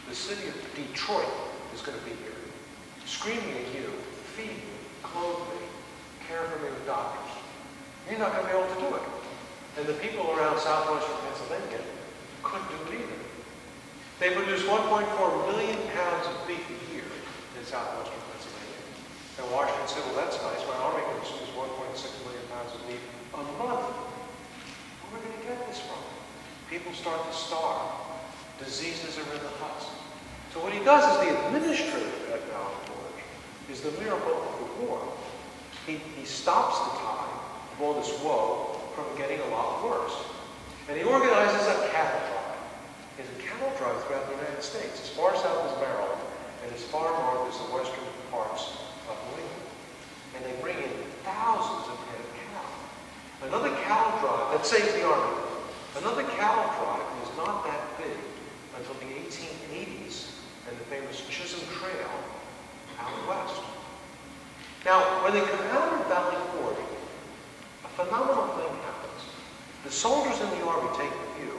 [SPEAKER 4] the city of Detroit is going to be here, screaming at you, feed me, clothe me, care for me with doctors. You're not going to be able to do it. And the people around southwestern Pennsylvania couldn't do it either. They produce 1.4 million pounds of beef a year in southwestern Pennsylvania. And Washington said, well, that's nice. My army consumes 1.6 million pounds of beef a month. Where are we going to get this from? People start to starve. Diseases are in the huts. So what he does as the administrator at Valley Forge is the miracle of the war. He stops the tide of all this woe from getting a lot worse. And he organizes a cattle drive. There's a cattle drive throughout the United States, as far south as Maryland, and as far north as the western parts of New England. And they bring in thousands of head of cattle. Another cattle drive that saves the army. when they come out of Valley Forge, a phenomenal thing happens. The soldiers in the Army take the view,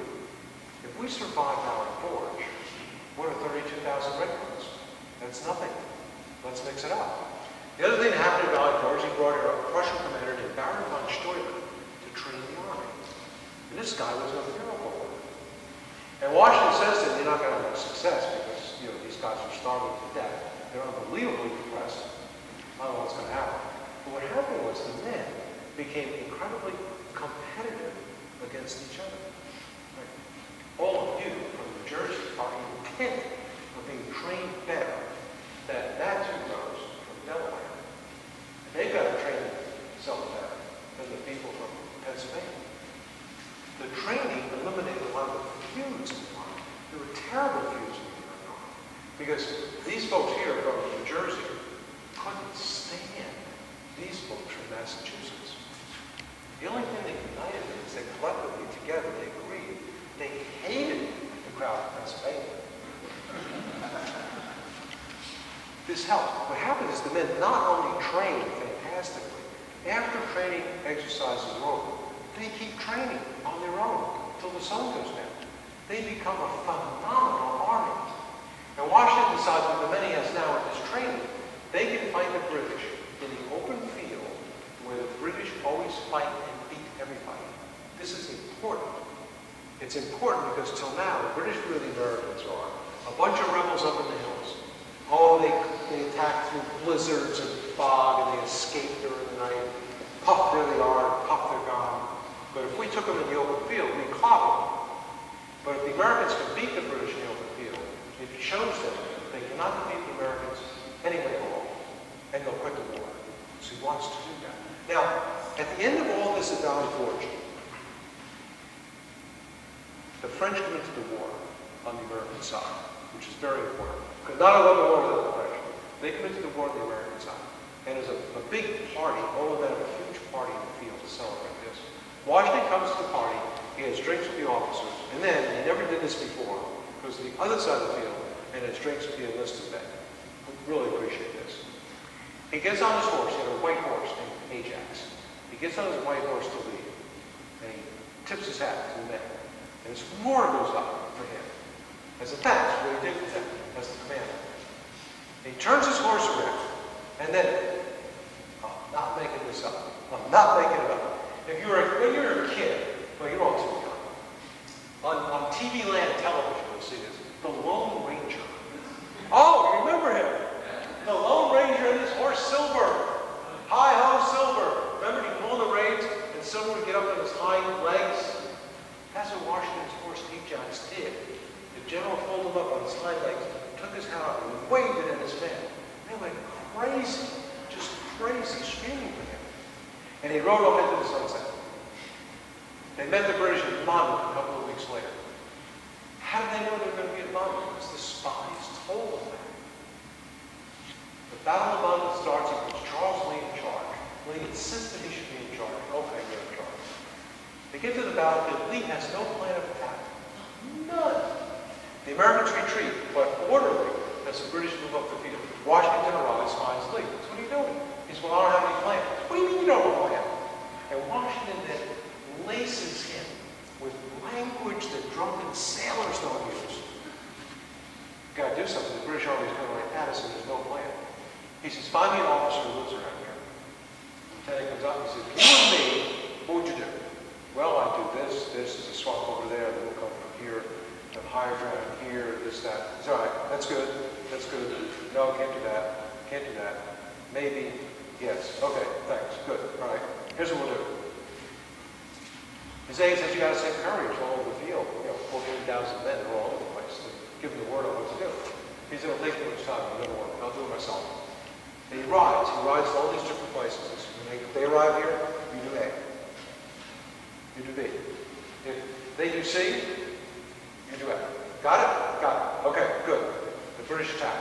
[SPEAKER 4] if we survive Valley Forge, what are 32,000 regulars? That's nothing. Let's mix it up. The other thing that happened in Valley Forge, he brought in a Prussian commander named Baron von Steuben to train the Army. And this guy was no miracle worker. And Washington says to him, you're not going to have success because, you know, these guys are starving to death. They're unbelievably depressed. I don't know what's going to happen. But what happened was the men became incredibly competitive against each other. Right? All of you from New Jersey are intent on being trained better than that two goes from Delaware. And they've got to train themselves better than the people from Pennsylvania. The training eliminated a lot of the feuds in the Army. There were terrible feuds in the Army because these folks here from New Jersey couldn't stand these folks from Massachusetts. The only thing that united them is that collectively together they agreed they hated the crowd of Pennsylvania. This helped. What happened is the men not only trained fantastically, after training exercises are over, they keep training on their own until the sun goes down. They become a phenomenal army. And Washington decides with the men he has now in this training, they can fight the British in the open field where the British always fight and beat everybody. This is important. It's important because till now, the British really Americans are a bunch of rebels up in the hills. Oh, they attack through blizzards and fog and they escape during the night. Puff, there they are, puff, they're gone. But if we took them in the open field, we'd clobber them. But if the Americans can beat the British in the open field, it shows them they cannot defeat the Americans anyway alone, and they'll quit the war. So he wants to do that. Now, at the end of all this at Valley Forge, the French come into the war on the American side, which is very important. Because not only the war with the French, they come into the war on the American side. And there's a big party, all of them have a huge party in the field to celebrate this. Washington comes to the party, he has drinks with the officers, and then, he never did this before, goes to the other side of the field and has drinks with the enlisted men. Really appreciate this. He gets on his horse, he had a white horse named Ajax. He gets on his white horse to lead, and he tips his hat to the men. And his roar goes up for him. As a thanks for what he did for them, as the commander. And he turns his horse around, and then, I'm not making this up. I'm not making it up. When you're a kid, well, you're all too young. On TV Land television, you'll see this. The Lone Ranger. Oh, you remember him? The Lone Ranger and his horse Silver. Hi-ho, Silver. Remember he pulled the reins and Silver would get up on his hind legs? That's what Washington's horse Ajax did. The general pulled him up on his hind legs, took his hat off, and waved it at his men. They went crazy, just crazy, screaming for him. And he rode off into the sunset. They met the British at Monmouth a couple of weeks later. How did they know they were going to be at Monmouth? Because the spies told them that. The Battle of Monmouth starts and puts Charles Lee in charge. Lee insists that he should be in charge. Okay, you're in charge. They get to the battlefield. Lee has no plan of attack. None. The Americans retreat, but orderly as the British move up the field. Washington arrives, finds Lee. So what are you doing? He says, well, I don't have any plan. What do you mean you don't have a plan? And Washington then laces him with language that drunken sailors don't use. You've got to do something. The British Army is going like that, so there's no plan. He says, find me an officer who lives around here. The lieutenant comes up and he says, you and me, what would you do? Well, I do this. This is a swamp over there. Then we'll come from here. The higher ground here, this, that. It's all right. That's good. That's good. No, can't do that. Can't do that. Maybe. Yes. Okay. Thanks. Good. All right. Here's what we'll do. His aide says you got to send couriers all over the field. You know, 14,000 men are all over the place to give them the word on what to do. He said, it'll take too much time. I'll do it myself. And he rides. He rides to all these different places. If they arrive here, you do A. You do B. If they do C, you do F. Got it? Got it. Okay, good. The British attack.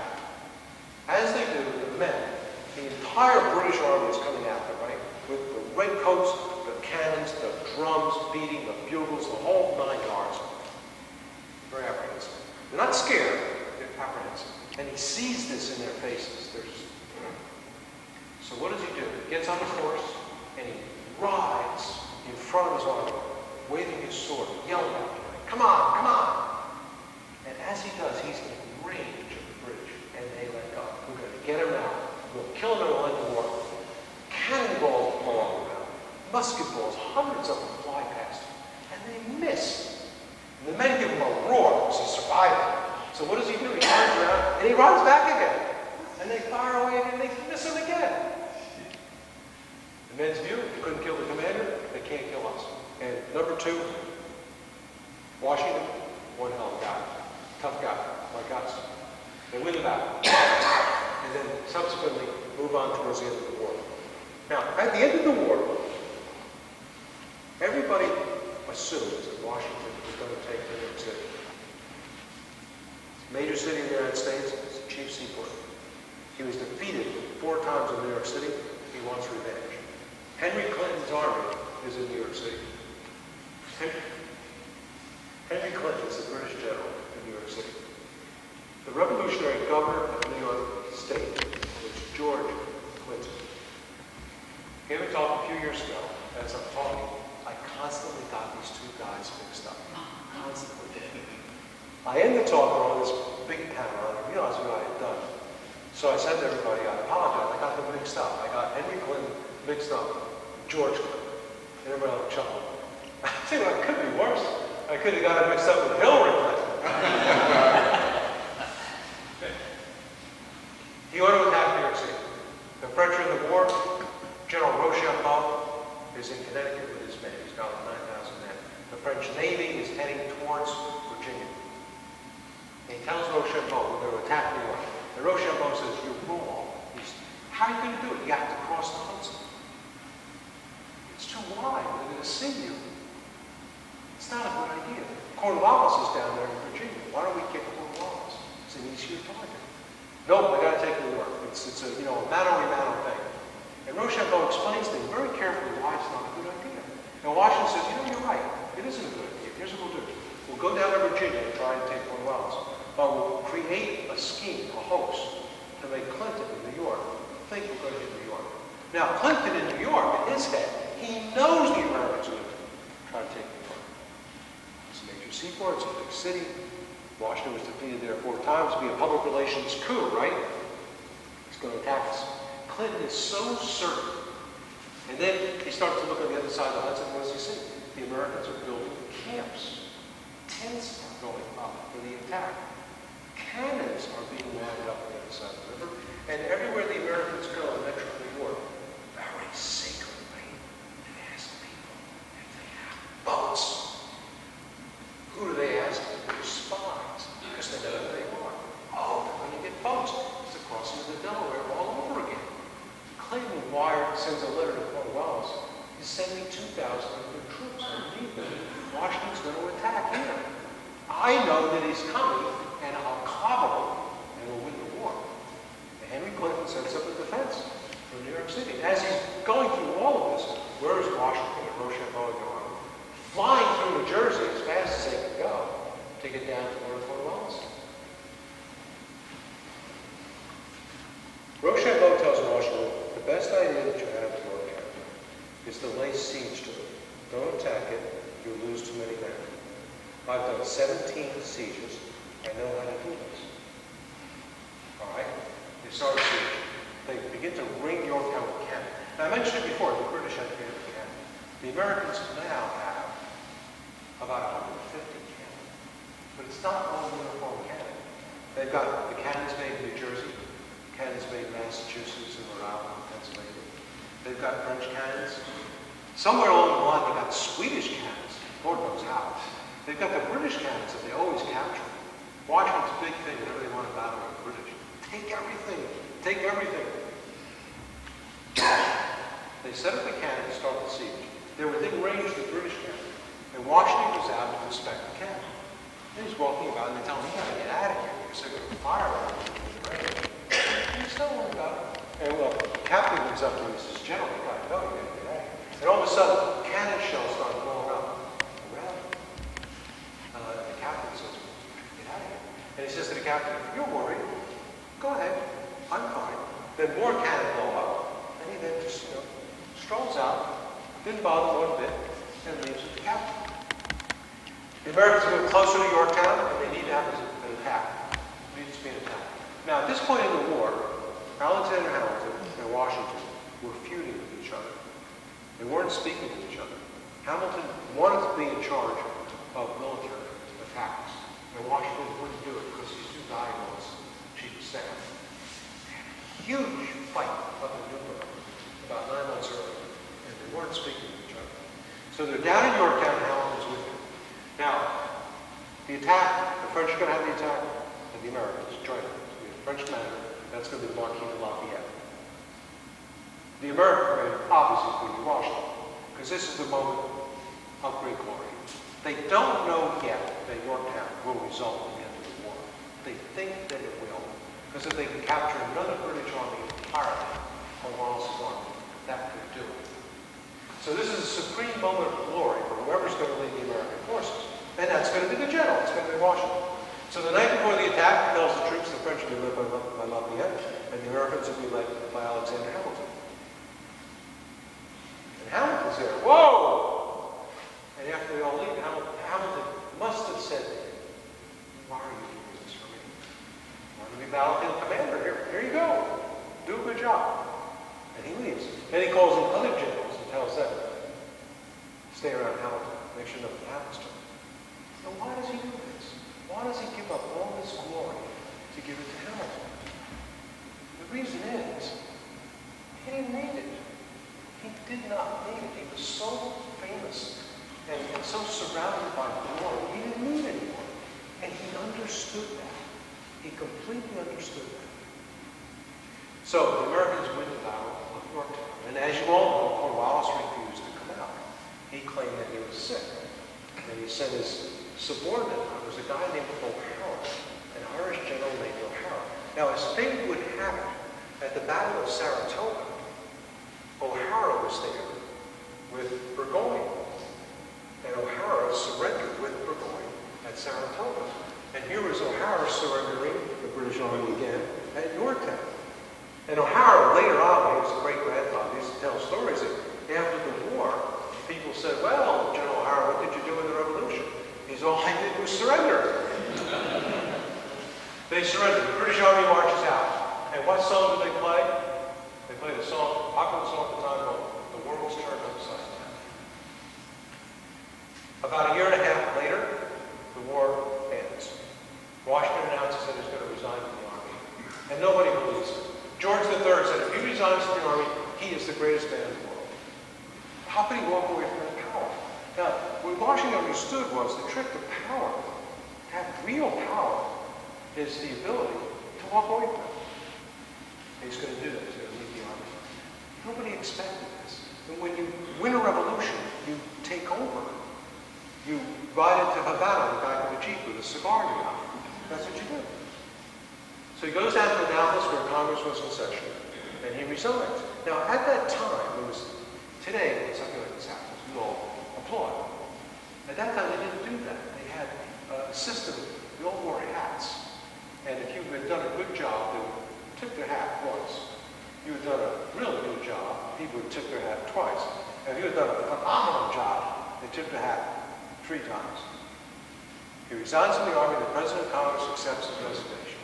[SPEAKER 4] As they do, the men, the entire British army is coming at them, right? With the red coats, the cannons, the drums beating, the bugles, the whole 9 yards. Very apprehensive. They're not scared, they're apprehensive. And he sees this in their faces. So what does he do? gets on his horse, and he rides in front of his army, waving his sword, yelling out, "Come on, come on!" And as he does, he's in range of the British, and they let go. We're going to get him now. We'll kill him and we'll end the war. Cannonballs blow all around. Musket balls, hundreds of them fly past him, and they miss. And the men give him a roar because he's surviving. So what does he do? He turns around and he runs back again. And they fire away and they miss him again. The men's view, they couldn't kill the commander, they can't kill us. And number two, Washington, one hell of a guy. Tough guy, like us. They win the battle. And then subsequently move on towards the end of the war. Now, at the end of the war, everybody assumes that Washington was going to take New York City. It's a major city in the United States, it's a chief seaport. He was defeated 4 times in New York City. He wants revenge. Henry Clinton's army is in New York City. Henry Clinton is the British general in New York City. The revolutionary governor of New York State was George Clinton. He had a talk a few years ago, as I'm talking, I constantly got these 2 guys mixed up. Constantly. I end the talk on this big panel, and I realized what I had done. So I said to everybody, I apologize, I got them mixed up. I got Henry Clinton mixed up with George Clinton. And everybody else chuckled. I think it could be worse. I could have got him mixed up with Hillary Clinton. He ought to attack New York City. The French are in the war. General Rochambeau is in Connecticut with his men. He's got like 9,000 men. The French Navy is heading towards Virginia. And he tells Rochambeau we're going to attack New York. And Rochambeau says, "You're wrong." How are you going to do it? You have to cross the Hudson. It's too wide. They're going to see you. It's not a good idea. Cornwallis is down there in Virginia. Why don't we kick Cornwallis? It's an easier target. Nope, we got to take New York. It's a mano-a-mano thing. And Rochambeau explains to him very carefully why it's not a good idea. And Washington says, you're right. It isn't a good idea. Here's what we'll do. We'll go down to Virginia and try and take Cornwallis. But we'll create a scheme, a hoax, to make Clinton in New York think we're going to hit New York. Now, Clinton in New York, in his head, he knows the Americans are going to try to take New York. It's a major seaport, it's a big city. Washington was defeated there 4 times. It'd be a public relations coup, right? He's going to attack us. Clinton is so certain. And then he starts to look on the other side of the Hudson. What does he see? The Americans are building camps. Tents are going up for the attack. Cannons are being lined up on the other side of the river. And everywhere the Americans go in Metro New York, very secretly, they ask people if they have boats. Who do they ask? They're spies, because they know who they are. Oh, they're going to get boats. It's the crossing of the Delaware all over again. Clinton sends a letter to Cornwallis. He's sending 2,000 of their troops underneath them. Washington's going to attack here. I know that he's coming, and I'll clobber him, and we'll win the war. And Henry Clinton sets up a defense for New York City. As he's going through all of this, where is Washington and Rochambeau going? Flying through New Jersey as fast as they can go to get down to where Cornwallis is. Rochambeau tells Washington, the best idea that you have in Yorktown is to lay siege to it. Don't attack it, you'll lose too many men. I've done 17 sieges, I know how to do this. All right? They start a siege. They begin to ring Yorktown with cannon. Now, I mentioned it before, the British had created cannon. The Americans now have about 150 cannon. But it's not all uniform cannon. They've got the cannons made in New Jersey, cannons made in Massachusetts and Rhode Island, Pennsylvania. They've got French cannons. Somewhere along the line, they've got Swedish cannons. Lord knows how. They've got the British cannons that they always capture. Washington's big thing, whenever they want to battle with the British. Take everything. Take everything. They set up the cannon to start the siege. They were within range of the British cannon. And Washington was out to inspect the cannon. And he's walking about and they tell him, you gotta get out of here because they're going to fire on you. And he's still worried about it. And well, the captain comes up to him and says, General, you gotta go, you gotta get out of here. And all of a sudden, cannon shells start blowing up around him. The captain says, get out of here. And he says to the captain, if you're worried, go ahead, I'm fine. Then more cannon blow up, and he then just, strolls out, didn't bother one bit, and leaves with the capital. The Americans are getting closer to Yorktown, and they need to have an attack. It needs to be an attack. Now, at this point in the war, Alexander Hamilton and Washington were feuding with each other. They weren't speaking to each other. Hamilton wanted to be in charge of military attacks, and Washington wouldn't do it because he's too valuable as chief of staff. Huge fight up in Newburgh about 9 months earlier, and they weren't speaking to each other. So they're down in Yorktown, and Hamilton's with them. Now, the attack, the French are going to have the attack, and the Americans join them. So the French commander, that's going to be the Marquis de Lafayette. The American commander, obviously, is going to be Washington, because this is the moment of great glory. They don't know yet that Yorktown will result in the end of the war. They think that it will, because if they can capture another British army entirely, or Wallace's army, that could do it. So this is a supreme moment of glory for whoever's going to lead the American forces. And that's going to be the general. It's going to be Washington. So the night before the attack, he tells the troops the French will be led by Lafayette, and the Americans will be led by Alexander Hamilton. And Hamilton's there. Whoa! And after they all leave, Hamilton must have said, why are you doing this for me? I want to be battlefield commander here. Here you go. Do a good job. And he leaves. Then he calls in other generals and tells them, stay around Hamilton. Make sure nothing happens to him. Now why does he do this? Why does he give up all this glory to give it to Hamilton? The reason is, he didn't need it. He did not need it. He was so famous and so surrounded by glory, he didn't need it anymore. And he understood that. He completely understood that. So the Americans win the battle of Yorktown. And as you all know, Cornwallis refused to come out. He claimed that he was sick. And he sent his subordinate, there was a guy named O'Hara, an Irish general named O'Hara. Now, as fate would have it, at the Battle of Saratoga, O'Hara was there with Burgoyne. And O'Hara surrendered with Burgoyne at Saratoga. And here was O'Hara surrendering the British Army again at Yorktown. And O'Hara, later on, he was a great-grandfather, he used to tell stories that after the war, people said, well, General O'Hara, what did you do in the revolution? He's all I did was surrender. They surrendered. The British Army marches out. And what song do they play? They played a song, popular song at the time called The World's Turned Upside Down. About a year and a half later, the war ends. Washington announces that he's going to resign from the army. And nobody believes it. George III said, if he resigns from the army, he is the greatest man in the world. How could he walk away from that power? Now, what Washington understood was the trick to power, to have real power, is the ability to walk away from it. And he's going to do that. He's going to leave the army. Nobody expected this. And when you win a revolution, you take over. You ride into Havana, the back of a Jeep with a cigar in your mouth. That's what you do. So he goes down to Annapolis where Congress was in session, and he resigns. Now, at that time, today, when something like this happens, we all applaud. At that time, they didn't do that. They had a system. We all wore hats. And if you had done a good job, they would tip their hat once. If you had done a really good job, people would tip their hat twice. And if you had done a phenomenal job, they tipped their hat 3 times. He resigns from the army, the President of Congress accepts his resignation.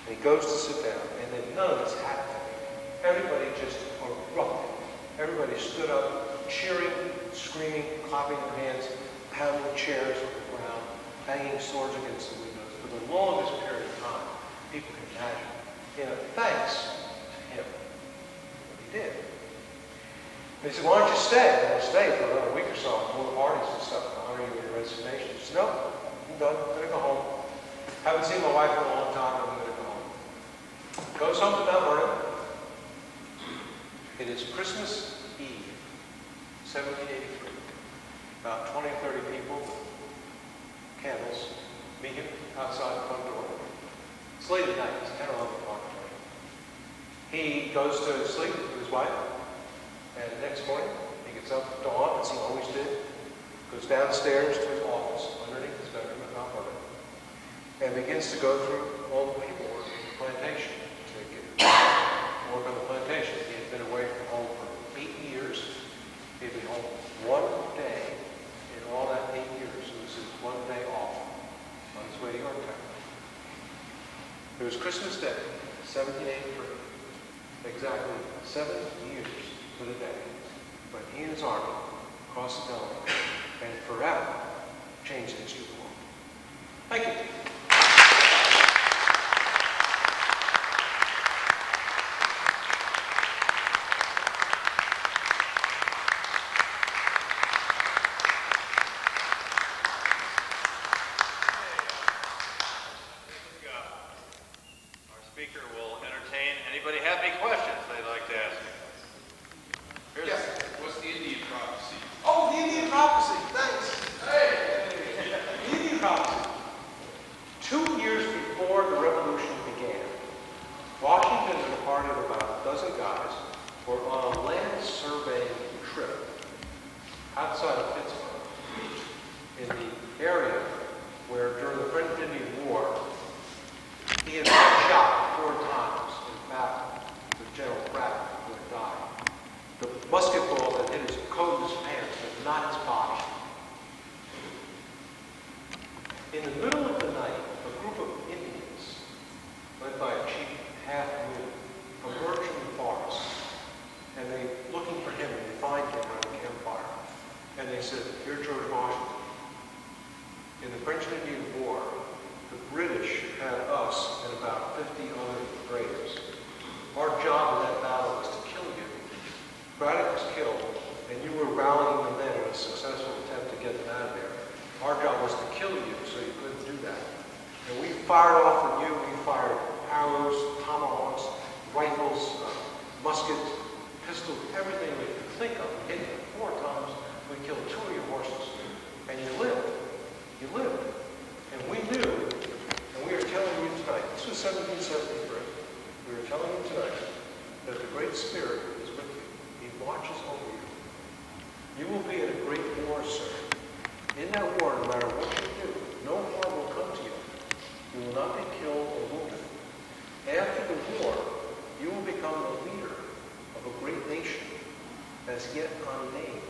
[SPEAKER 4] And he goes to sit down, and then none of this happened. Everybody just erupted. Everybody stood up, cheering, screaming, clapping their hands, pounding chairs on the ground, banging swords against the windows for the longest period of time people can imagine. In a thanks to him for what he did. And he said, why don't you stay? And I'll stay for another week or so and hold parties and stuff, honoring your resignation. He said, no, I'm done. I'm going to go home. Haven't seen my wife in a long time. I'm going to go home. Goes home to Mount Vernon. It is Christmas Eve, 1783. About 20 or 30 people with candles meet him outside the front door. It's late at night. It's 10 or 11 o'clock. He goes to sleep with his wife. And the next morning, he gets up at dawn, as he always did, goes downstairs to his office, underneath his bedroom at Mount Vernon, and begins to go through all the paperwork in the plantation to get work on the plantation. He had been away from home It was Christmas Day, 1783, exactly 7 years to the day, when he and his army crossed the Delaware and forever changed the history of the world. Thank you.
[SPEAKER 1] Speaker will entertain. Anybody have any questions they'd like to ask?
[SPEAKER 5] Yes. What's the Indian prophecy?
[SPEAKER 4] Oh, the Indian prophecy. Thanks. Hey. The Indian prophecy. 2 years before the revolution began, Washington and a party of about a dozen guys were on a land surveying trip outside of Pittsburgh in the area where during the French Indian War, he had been shot 4 times in battle with General Braddock, who had died. The musket ball that hit his coat and his pants, but not his body. In the middle of the night, a group of Indians, led by a chief half-moon, emerged from the forest, and they, looking for him, and they find him around the campfire. And they said, "You're George Washington. In the French and Indian War, the British had us and about 50 other braves. Our job in that battle was to kill you. Braddock was killed, and you were rallying the men in a successful attempt to get them out of there. Our job was to kill you, so you couldn't do that. And we fired off at you. We fired arrows, tomahawks, rifles, muskets, pistols, everything we could think of. We hit you 4 times. We killed 2 of your horses, and you lived. You lived. And we knew, and we are telling you tonight, this was 1773, we are telling you tonight that the Great Spirit is with you. He watches over you. You will be at a great war, sir. In that war, no matter what you do, no harm will come to you. You will not be killed or wounded. After the war, you will become the leader of a great nation as yet unnamed.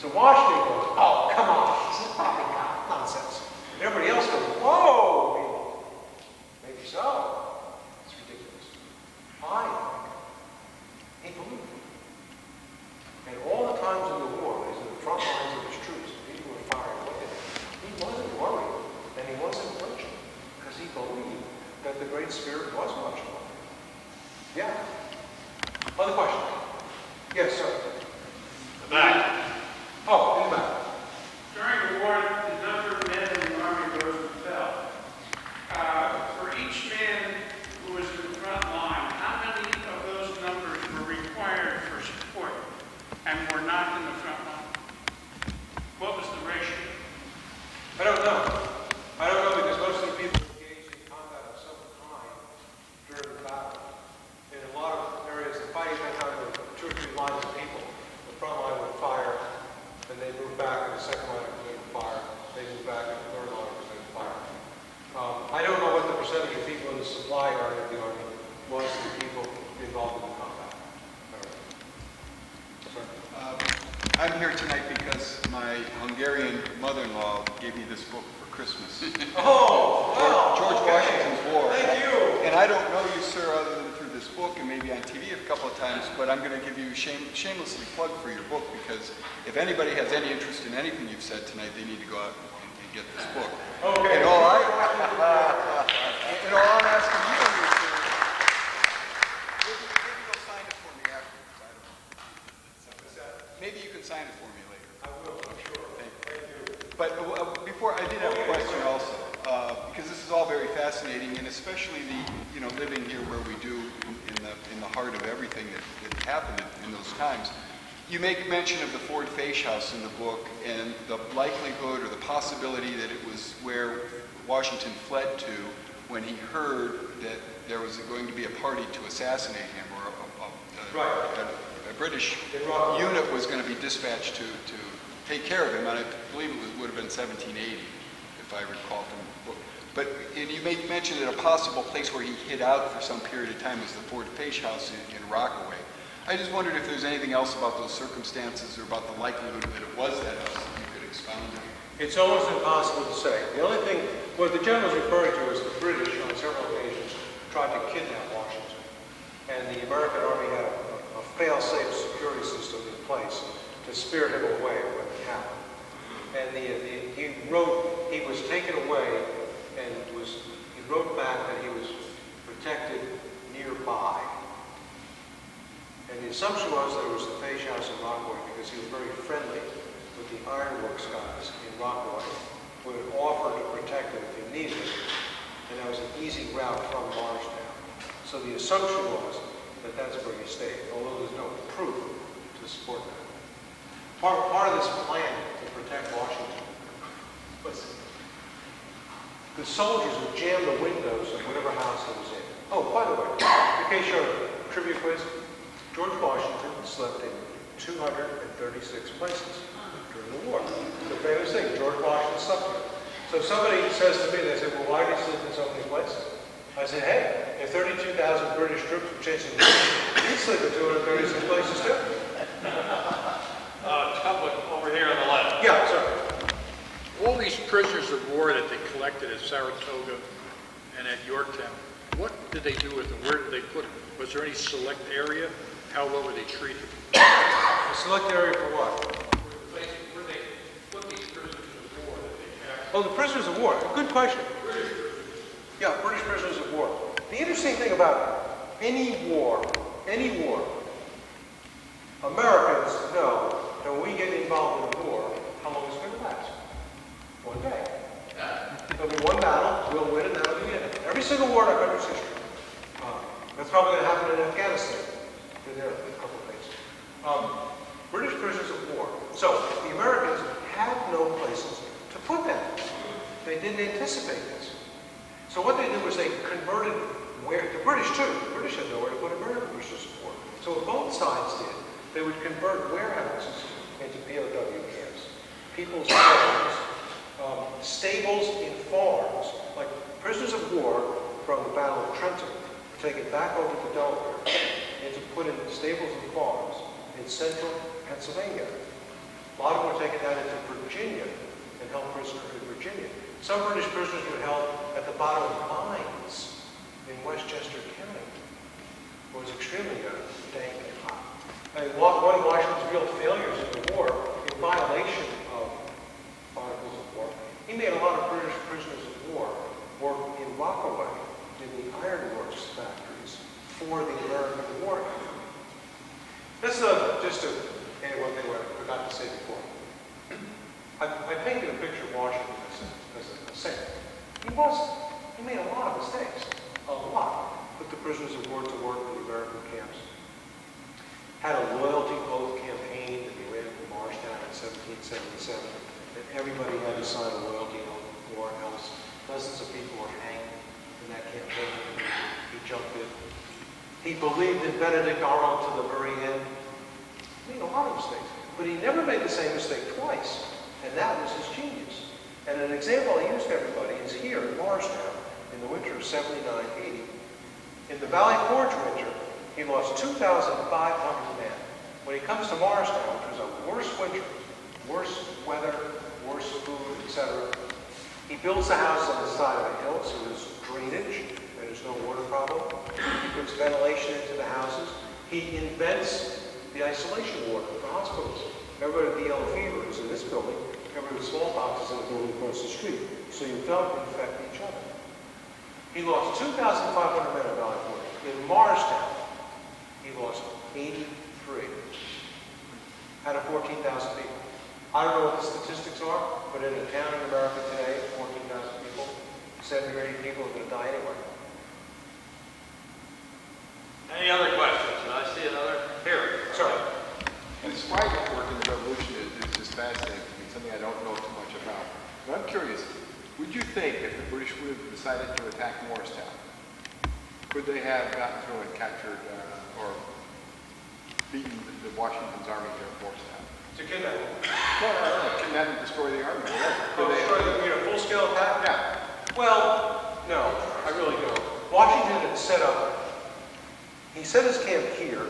[SPEAKER 4] So Washington goes, "Oh, come on, this is probably nonsense." Everybody else goes, "Whoa, maybe so. It's ridiculous." I think he believed me. And all the times in the war, when he was in the front lines of his troops, people were firing away at him. He wasn't worried, and he wasn't flinching, because he believed that the Great Spirit was watching over him. Yeah. Other question? Yes, sir.
[SPEAKER 1] The back.
[SPEAKER 4] Oh, in the back.
[SPEAKER 6] During the war, the number of men in the army rose and fell. For each man who was in the front line, how many of those numbers were required for support and were not in the front line? What was the ratio?
[SPEAKER 4] I don't know. I don't know because most of the people engaged in combat of some kind during the battle. In a lot of areas, the fighting went down to 2 or 3 lines of people. The front line would fire, and they moved back, and the second line would fire. They moved back, and the third line would fire. I don't know what the percentage of people in the supply area of the army was to people involved in the combat.
[SPEAKER 7] I'm here tonight because my Hungarian mother-in-law gave me this book for Christmas.
[SPEAKER 4] Oh, wow.
[SPEAKER 7] George Washington's War.
[SPEAKER 4] Thank you.
[SPEAKER 7] And I don't know you, sir, other than through this book and maybe on TV a couple of times, but I'm going to give you shamelessly plug for your book because if anybody has any interest in anything you've said tonight, they need to go out and get this book.
[SPEAKER 4] Okay.
[SPEAKER 7] And all I'm asking you is maybe you'll sign it for me afterwards. I don't know. Maybe you can sign it for me later.
[SPEAKER 4] I will, I'm sure. Thank you.
[SPEAKER 7] But before, I did have a question also, because this is all very fascinating, and especially living here where we do in the heart of everything that happened in those times. You make mention of the Ford Fish House in the book and the likelihood or the possibility that it was where Washington fled to when he heard that there was going to be a party to assassinate him, or a British unit was going to be dispatched to take care of him, and I believe it would have been 1780, if I recall from the book. But you make mention that a possible place where he hid out for some period of time was the Ford Fish House in Rockaway. I just wondered if there's anything else about those circumstances or about the likelihood that it was that house that you could expound on.
[SPEAKER 4] It's almost impossible to say. The only thing, what the general's referring to is the British on several several occasions, tried to kidnap Washington. And the American Army had a fail-safe security system in place to spirit him away when it happened. And he was taken away and he wrote back that he was protected nearby. And the assumption was that it was the Page House in Rockaway because he was very friendly with the ironworks guys in Rockaway who would offer to protect him if he needed it. And that was an easy route from Morristown. So the assumption was that that's where he stayed, although there's no proof to support that. Part of this plan to protect Washington was the soldiers would jam the windows of whatever house he was in. Oh, by the way, in case you're a trivia quiz, George Washington slept in 236 places during the war. The famous thing, George Washington slept there. So if somebody says to me, they say, well, why did he sleep in so many places? I said, hey, if 32,000 British troops were chasing him, he'd sleep in 236 places too.
[SPEAKER 1] Chadwick, over here on the left.
[SPEAKER 4] Yeah, sorry.
[SPEAKER 8] All these prisoners of war that they collected at Saratoga and at Yorktown, what did they do with them? Where did they put them? Was there any select area? How well were they treated?
[SPEAKER 4] A select area for what?
[SPEAKER 8] Where they put these prisoners of war that they captured?
[SPEAKER 4] Oh, the prisoners of war. Good question. Yeah, British prisoners of war. The interesting thing about any war, Americans know that when we get involved in a war, how long it's going to last? One day. There'll be one battle, we'll win, and that'll be it. Every single war in our country's history. That's probably going to happen in Afghanistan. There are a couple of things. British prisoners of war. So the Americans had no places to put them. They didn't anticipate this. So what they did was they converted the British too. The British had nowhere to put American prisoners of war. So what both sides did, they would convert warehouses into POW camps. People's homes, stables in farms, like prisoners of war from the Battle of Trenton, were taken back over to Delaware and to put in stables and farms in central Pennsylvania. A lot of them were taken down into Virginia and held prisoners in Virginia. Some British prisoners were held at the bottom of mines in Westchester County. It was extremely dank and hot. And one of Washington's real failures in the war, in violation of articles of war, he made a lot of British prisoners of war work in Rockaway, in the ironworks factories, for the American war. This is just to add one thing I forgot to say before. I painted a picture of Washington as a saint. He made a lot of mistakes. A lot. Put the prisoners of war to work in the American camps. Had a loyalty oath campaign that he ran from Morristown in 1777. That everybody had to sign a loyalty oath or else dozens of people were hanged in that campaign. He jumped in. He believed in Benedict Arnold to the very end. He made a lot of mistakes. But he never made the same mistake twice. And that was his genius. And an example I use to everybody is here in Morristown in the winter of 79-80. In the Valley Forge winter, he lost 2,500 men. When he comes to Morristown, which was a worse winter, worse weather, worse food, etc., he builds the house on the side of a hill, so there's drainage, and there's no water problem. He puts ventilation into the houses. He invents the isolation ward for hospitals. Everybody with the yellow fever is in this building. Everybody with smallpox is in the building across the street. So you don't infect each other. He lost 2,500 men in Valley Forge. In Morristown, he lost 83 out of 14,000 people. I don't know what the statistics are, but in a town in America today, 14,000 people, 70 or 80 people are going to die anyway.
[SPEAKER 1] Any other questions? And I see another here.
[SPEAKER 4] Sorry.
[SPEAKER 7] This private work in the Revolution is just fascinating to me, something I don't know too much about. But I'm curious, would you think if the British would have decided to attack Morristown, could they have gotten through and captured or beaten the Washington's army here at Morristown?
[SPEAKER 4] To kidnap them.
[SPEAKER 7] No, kidnap and destroy the army, whatever.
[SPEAKER 4] Oh, destroy the full-scale attack?
[SPEAKER 7] Yeah.
[SPEAKER 4] Well, no, I really don't. Washington had set up, he set his camp here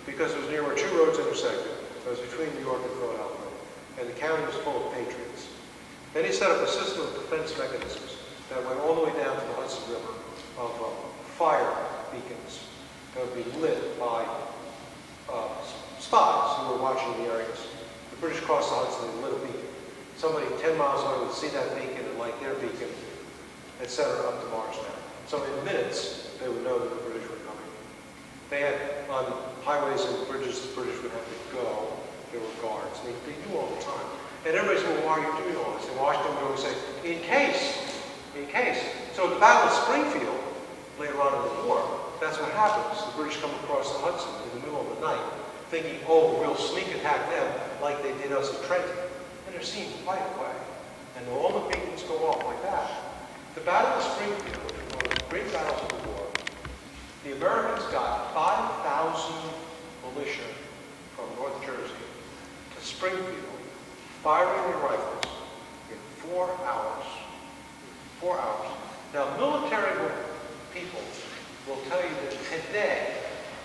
[SPEAKER 4] because it was near where two roads intersected. It was between New York and Philadelphia, and the county was full of patriots. Then he set up a system of defense mechanisms that went all the way down to the Hudson River fire beacons that would be lit by spies who were watching the areas. The British crossed the Hudson and lit a beacon. Somebody 10 miles away would see that beacon and light their beacon and set her up to Morristown. So in minutes, they would know that the British were coming. They had, on highways and bridges, the British would have to go. There were guards. And they knew all the time. And everybody said, well, why are you doing all this? And Washington would always say, in case. So at the Battle of Springfield, later on in the war, that's what happens. The British come across the Hudson in the middle of the night, thinking, oh, we'll sneak attack them like they did us at Trenton. And they're seen right away. And all the beacons go off like that. The Battle of Springfield, which was one of the great battles of the war, the Americans got 5,000 militia from North Jersey to Springfield, firing their rifles in 4 hours. 4 hours. Now, military people will tell you that today,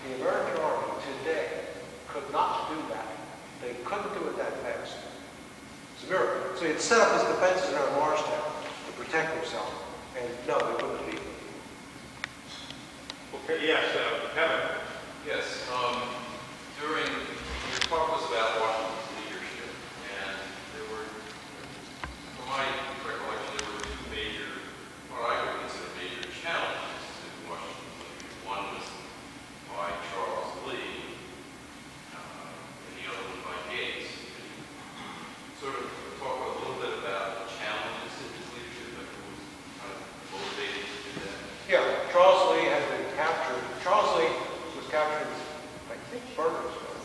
[SPEAKER 4] the American Army today could not do that. They couldn't do it that fast. It's a miracle. So he'd set up his defenses around Morristown to protect himself. And no, they wouldn't have beaten him.
[SPEAKER 1] Okay, yes, Kevin.
[SPEAKER 5] Yes, during, your talk was about Washington's leadership, and there were, from my recollection, there were 2 major, what I would consider major challenges to Washington's leadership. One was by Charles Lee, and the other was by Gates. Sort of talk a little bit about the challenges in his leadership, like who was kind of motivated to do that.
[SPEAKER 4] Yeah, Charles Lee had been captured. Charles Lee was captured, I think, Burgersville.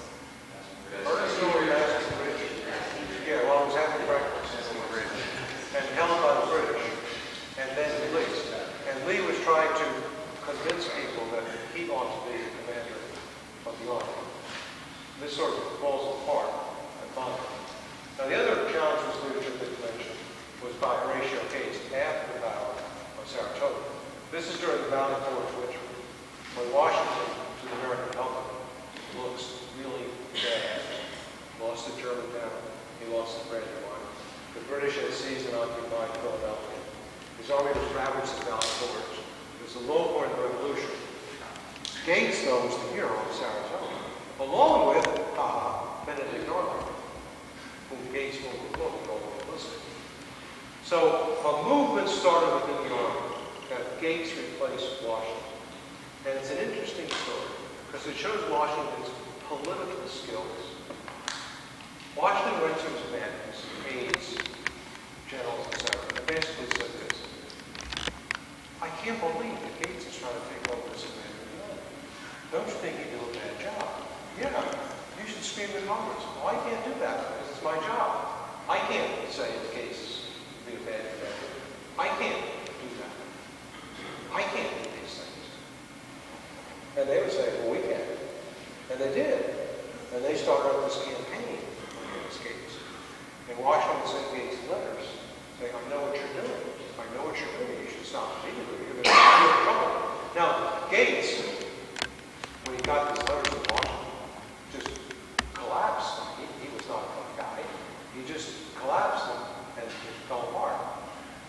[SPEAKER 4] Burgersville or Madison Ridge. Yeah, while he was having breakfast. And held by the British, and then released. And Lee was trying to convince people that he ought to be the commander of the army. This sort of falls apart at bottom. Now, the other challenge was leadership that you mentioned was by Horatio Gates after the Battle of Saratoga. This is during the Valley Forge winter, when Washington, to the American public, looks really bad. Lost the German town, he lost the Brandywine. The British had seized and occupied Philadelphia. His army was ravaged at Valley Forge. It was the low point of the Revolution. Gates, though, was the hero of Saratoga, along with Benedict Arnold, whom Gates will go listen. So a movement started within the army that Gates replaced Washington. And it's an interesting story because it shows Washington's political skills. Washington went to his men, his aides, generals, etc., and basically said this: I can't believe that Gates is trying to take over this command of the army. Don't you think he did a bad job? Yeah, you should scream at Congress. Well, I can't do that because it's my job. I can't say that Gates be a bad commander. I can't do that. I can't do these things. And they would say, well, we can. And they did. And they started up this campaign against Gates. And Washington sent Gates letters saying, I know what you're doing. I know what you're doing. You should stop what you're doing. You're going to be in trouble. Now, Gates, when he got these letters from Washington, just collapsed. He was not a fun guy. He just collapsed and it fell apart.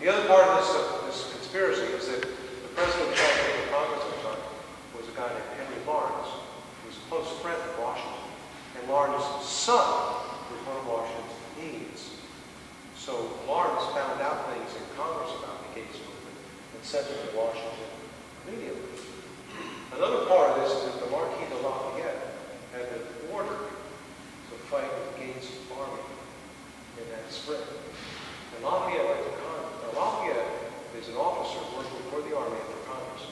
[SPEAKER 4] The other part of this conspiracy is that the president of the United States Congress at the time was a guy named Henry Lawrence, who was a close friend of Washington. And Lawrence's son was one of Washington's aides. So Lawrence found out things in Congress about the Gates movement and sent them to Washington immediately. Another part of this is that the Marquis de Lafayette had been ordered to fight with Gates' army in that spring. And Lafayette went to Congress. Now, Lafayette is an officer working for the army and for Congress.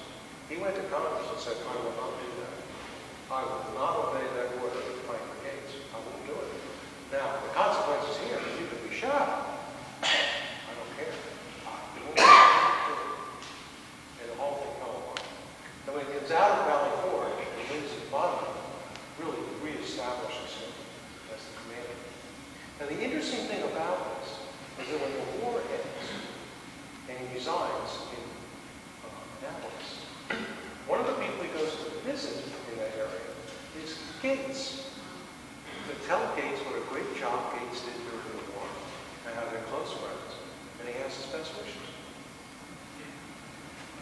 [SPEAKER 4] He went to Congress and said, I will not do that. I will not obey that order to fight for Gates. I won't do it. Now, the consequences here is you could be shot. I don't care. I won't do it. And the whole thing fell apart. And when he comes out of Valley Forge and wins his bottom, really reestablishes him as the commander. Now, the interesting thing about this is that when the war ends and he resigns in Annapolis, one of the people he goes to visit in that area is Gates, to tell Gates what a great job Gates did during the war and how they're close friends. And he has his best wishes.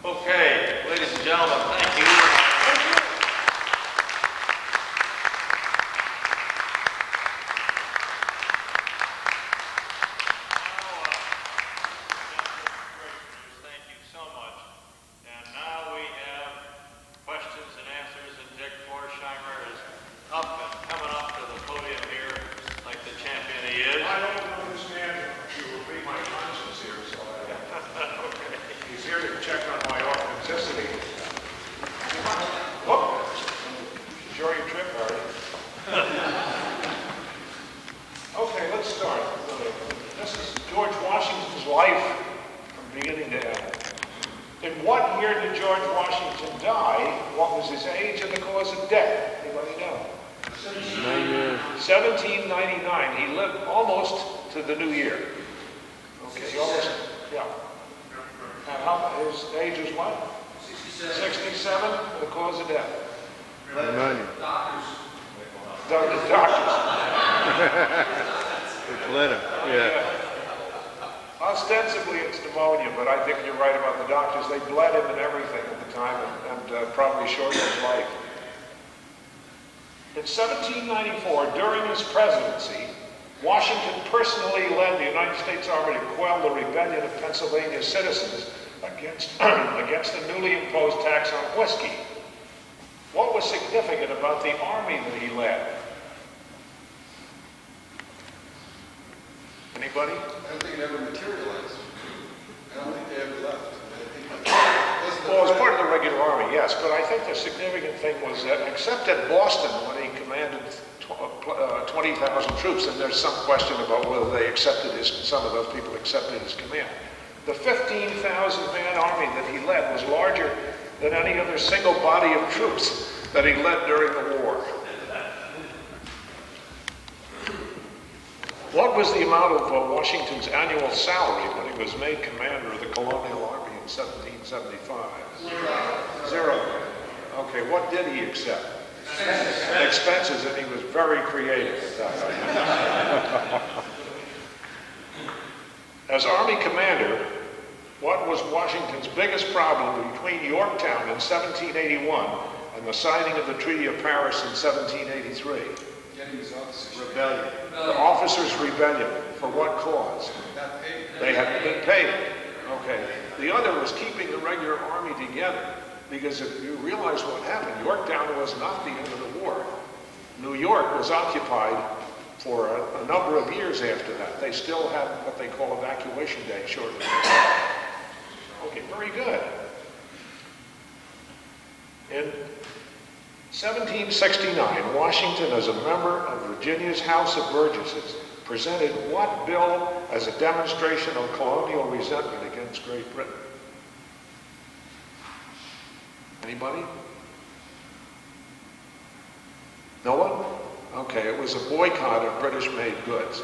[SPEAKER 1] Okay, ladies gentlemen, thank you. Thank you so much. And now we have questions and answers, and Dick Forsheimer is up and coming up to the podium here like the champion he is.
[SPEAKER 9] I don't know this man to be my conscience here, so
[SPEAKER 1] Okay.
[SPEAKER 9] he's here to check on my authenticity. Whoop! Enjoy your trip, Harry. Okay, let's start. This is George Washington's life from beginning to end. In what year did George Washington die? What was his age and the cause of death? Anybody know? 1799. He lived almost to the new year. Okay, almost, yeah. And his age was what? 67. The cause of death?
[SPEAKER 3] Doctors.
[SPEAKER 9] Doctors.
[SPEAKER 10] Yeah.
[SPEAKER 9] Ostensibly it's pneumonia, but I think you're right about the doctors. They bled him and everything at the time and probably shortened his life. In 1794, during his presidency, Washington personally led the United States Army to quell the rebellion of Pennsylvania citizens against the newly imposed tax on whiskey. What was significant about the army that he led? Anybody?
[SPEAKER 7] I don't think it ever materialized. I don't think they ever left.
[SPEAKER 9] Well, as part of the regular army, yes, but I think the significant thing was that, except at Boston, when he commanded 20,000 troops, and there's some question about whether they accepted some of those people accepted his command. The 15,000-man army that he led was larger than any other single body of troops that he led during the war. What was the amount of Washington's annual salary when he was made commander of the colonial army in 1775? Zero. Okay, what did he accept? Expenses, and he was very creative at that. As Army commander, what was Washington's biggest problem between Yorktown in 1781 and the signing of the Treaty of Paris in 1783?
[SPEAKER 7] Getting his officers.
[SPEAKER 9] Rebellion. The officers' rebellion. For what cause?
[SPEAKER 7] Not paid.
[SPEAKER 9] They hadn't been paid. Okay. The other was keeping the regular army together. Because if you realize what happened, Yorktown was not the end of the war. New York was occupied for a number of years after that. They still had what they call evacuation day shortly. Okay, very good. In 1769, Washington, as a member of Virginia's House of Burgesses, presented what bill as a demonstration of colonial resentment against Great Britain? Anybody? No one? Okay, it was a boycott of British-made goods.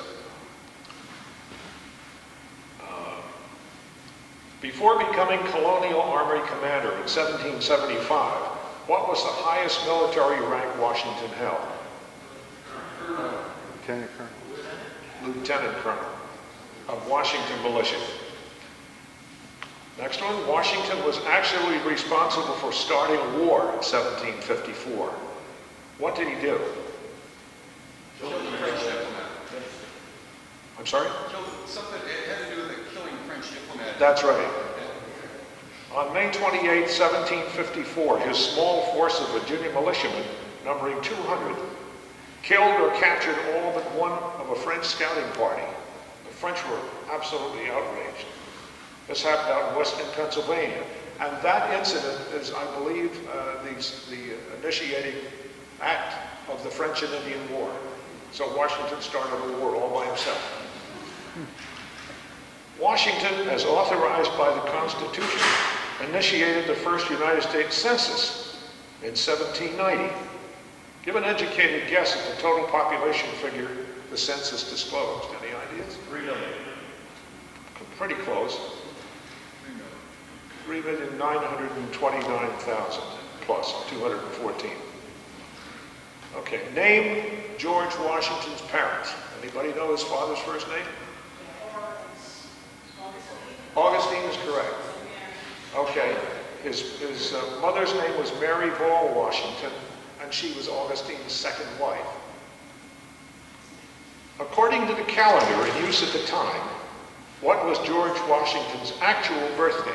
[SPEAKER 9] Before becoming colonial army commander in 1775, what was the highest military rank Washington held?
[SPEAKER 10] Lieutenant Colonel.
[SPEAKER 9] Lieutenant Colonel of Washington Militia. Next one, Washington was actually responsible for starting a war in 1754. What did he do?
[SPEAKER 7] Killed the French diplomat.
[SPEAKER 9] I'm sorry?
[SPEAKER 7] Something, it had to do with killing the French diplomat.
[SPEAKER 9] That's right. On May 28, 1754, his small force of Virginia militiamen, numbering 200, killed or captured all but one of a French scouting party. The French were absolutely outraged. This happened out in western Pennsylvania. And that incident is, I believe, the initiating act of the French and Indian War. So Washington started a war all by himself. Washington, as authorized by the Constitution, initiated the first United States Census in 1790. Give an educated guess at the total population figure the census disclosed. Any ideas?
[SPEAKER 1] 3 million.
[SPEAKER 9] Pretty close. 3,929,000 plus 214. Okay, name George Washington's parents. Anybody know his father's first name? Augustine is correct. Okay, His mother's name was Mary Ball Washington, and she was Augustine's second wife. According to the calendar in use at the time, what was George Washington's actual birth date?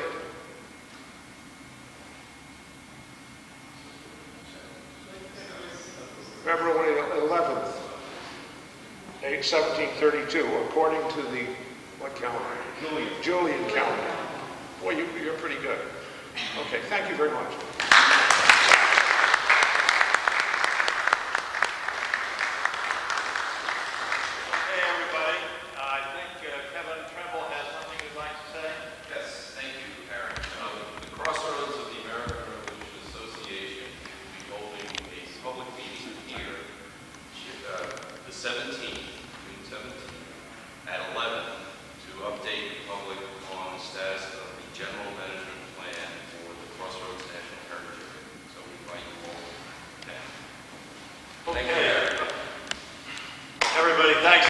[SPEAKER 9] February 11th, 1732, according to the, what calendar? Julian calendar. Boy, you're pretty good. Okay, thank you very much.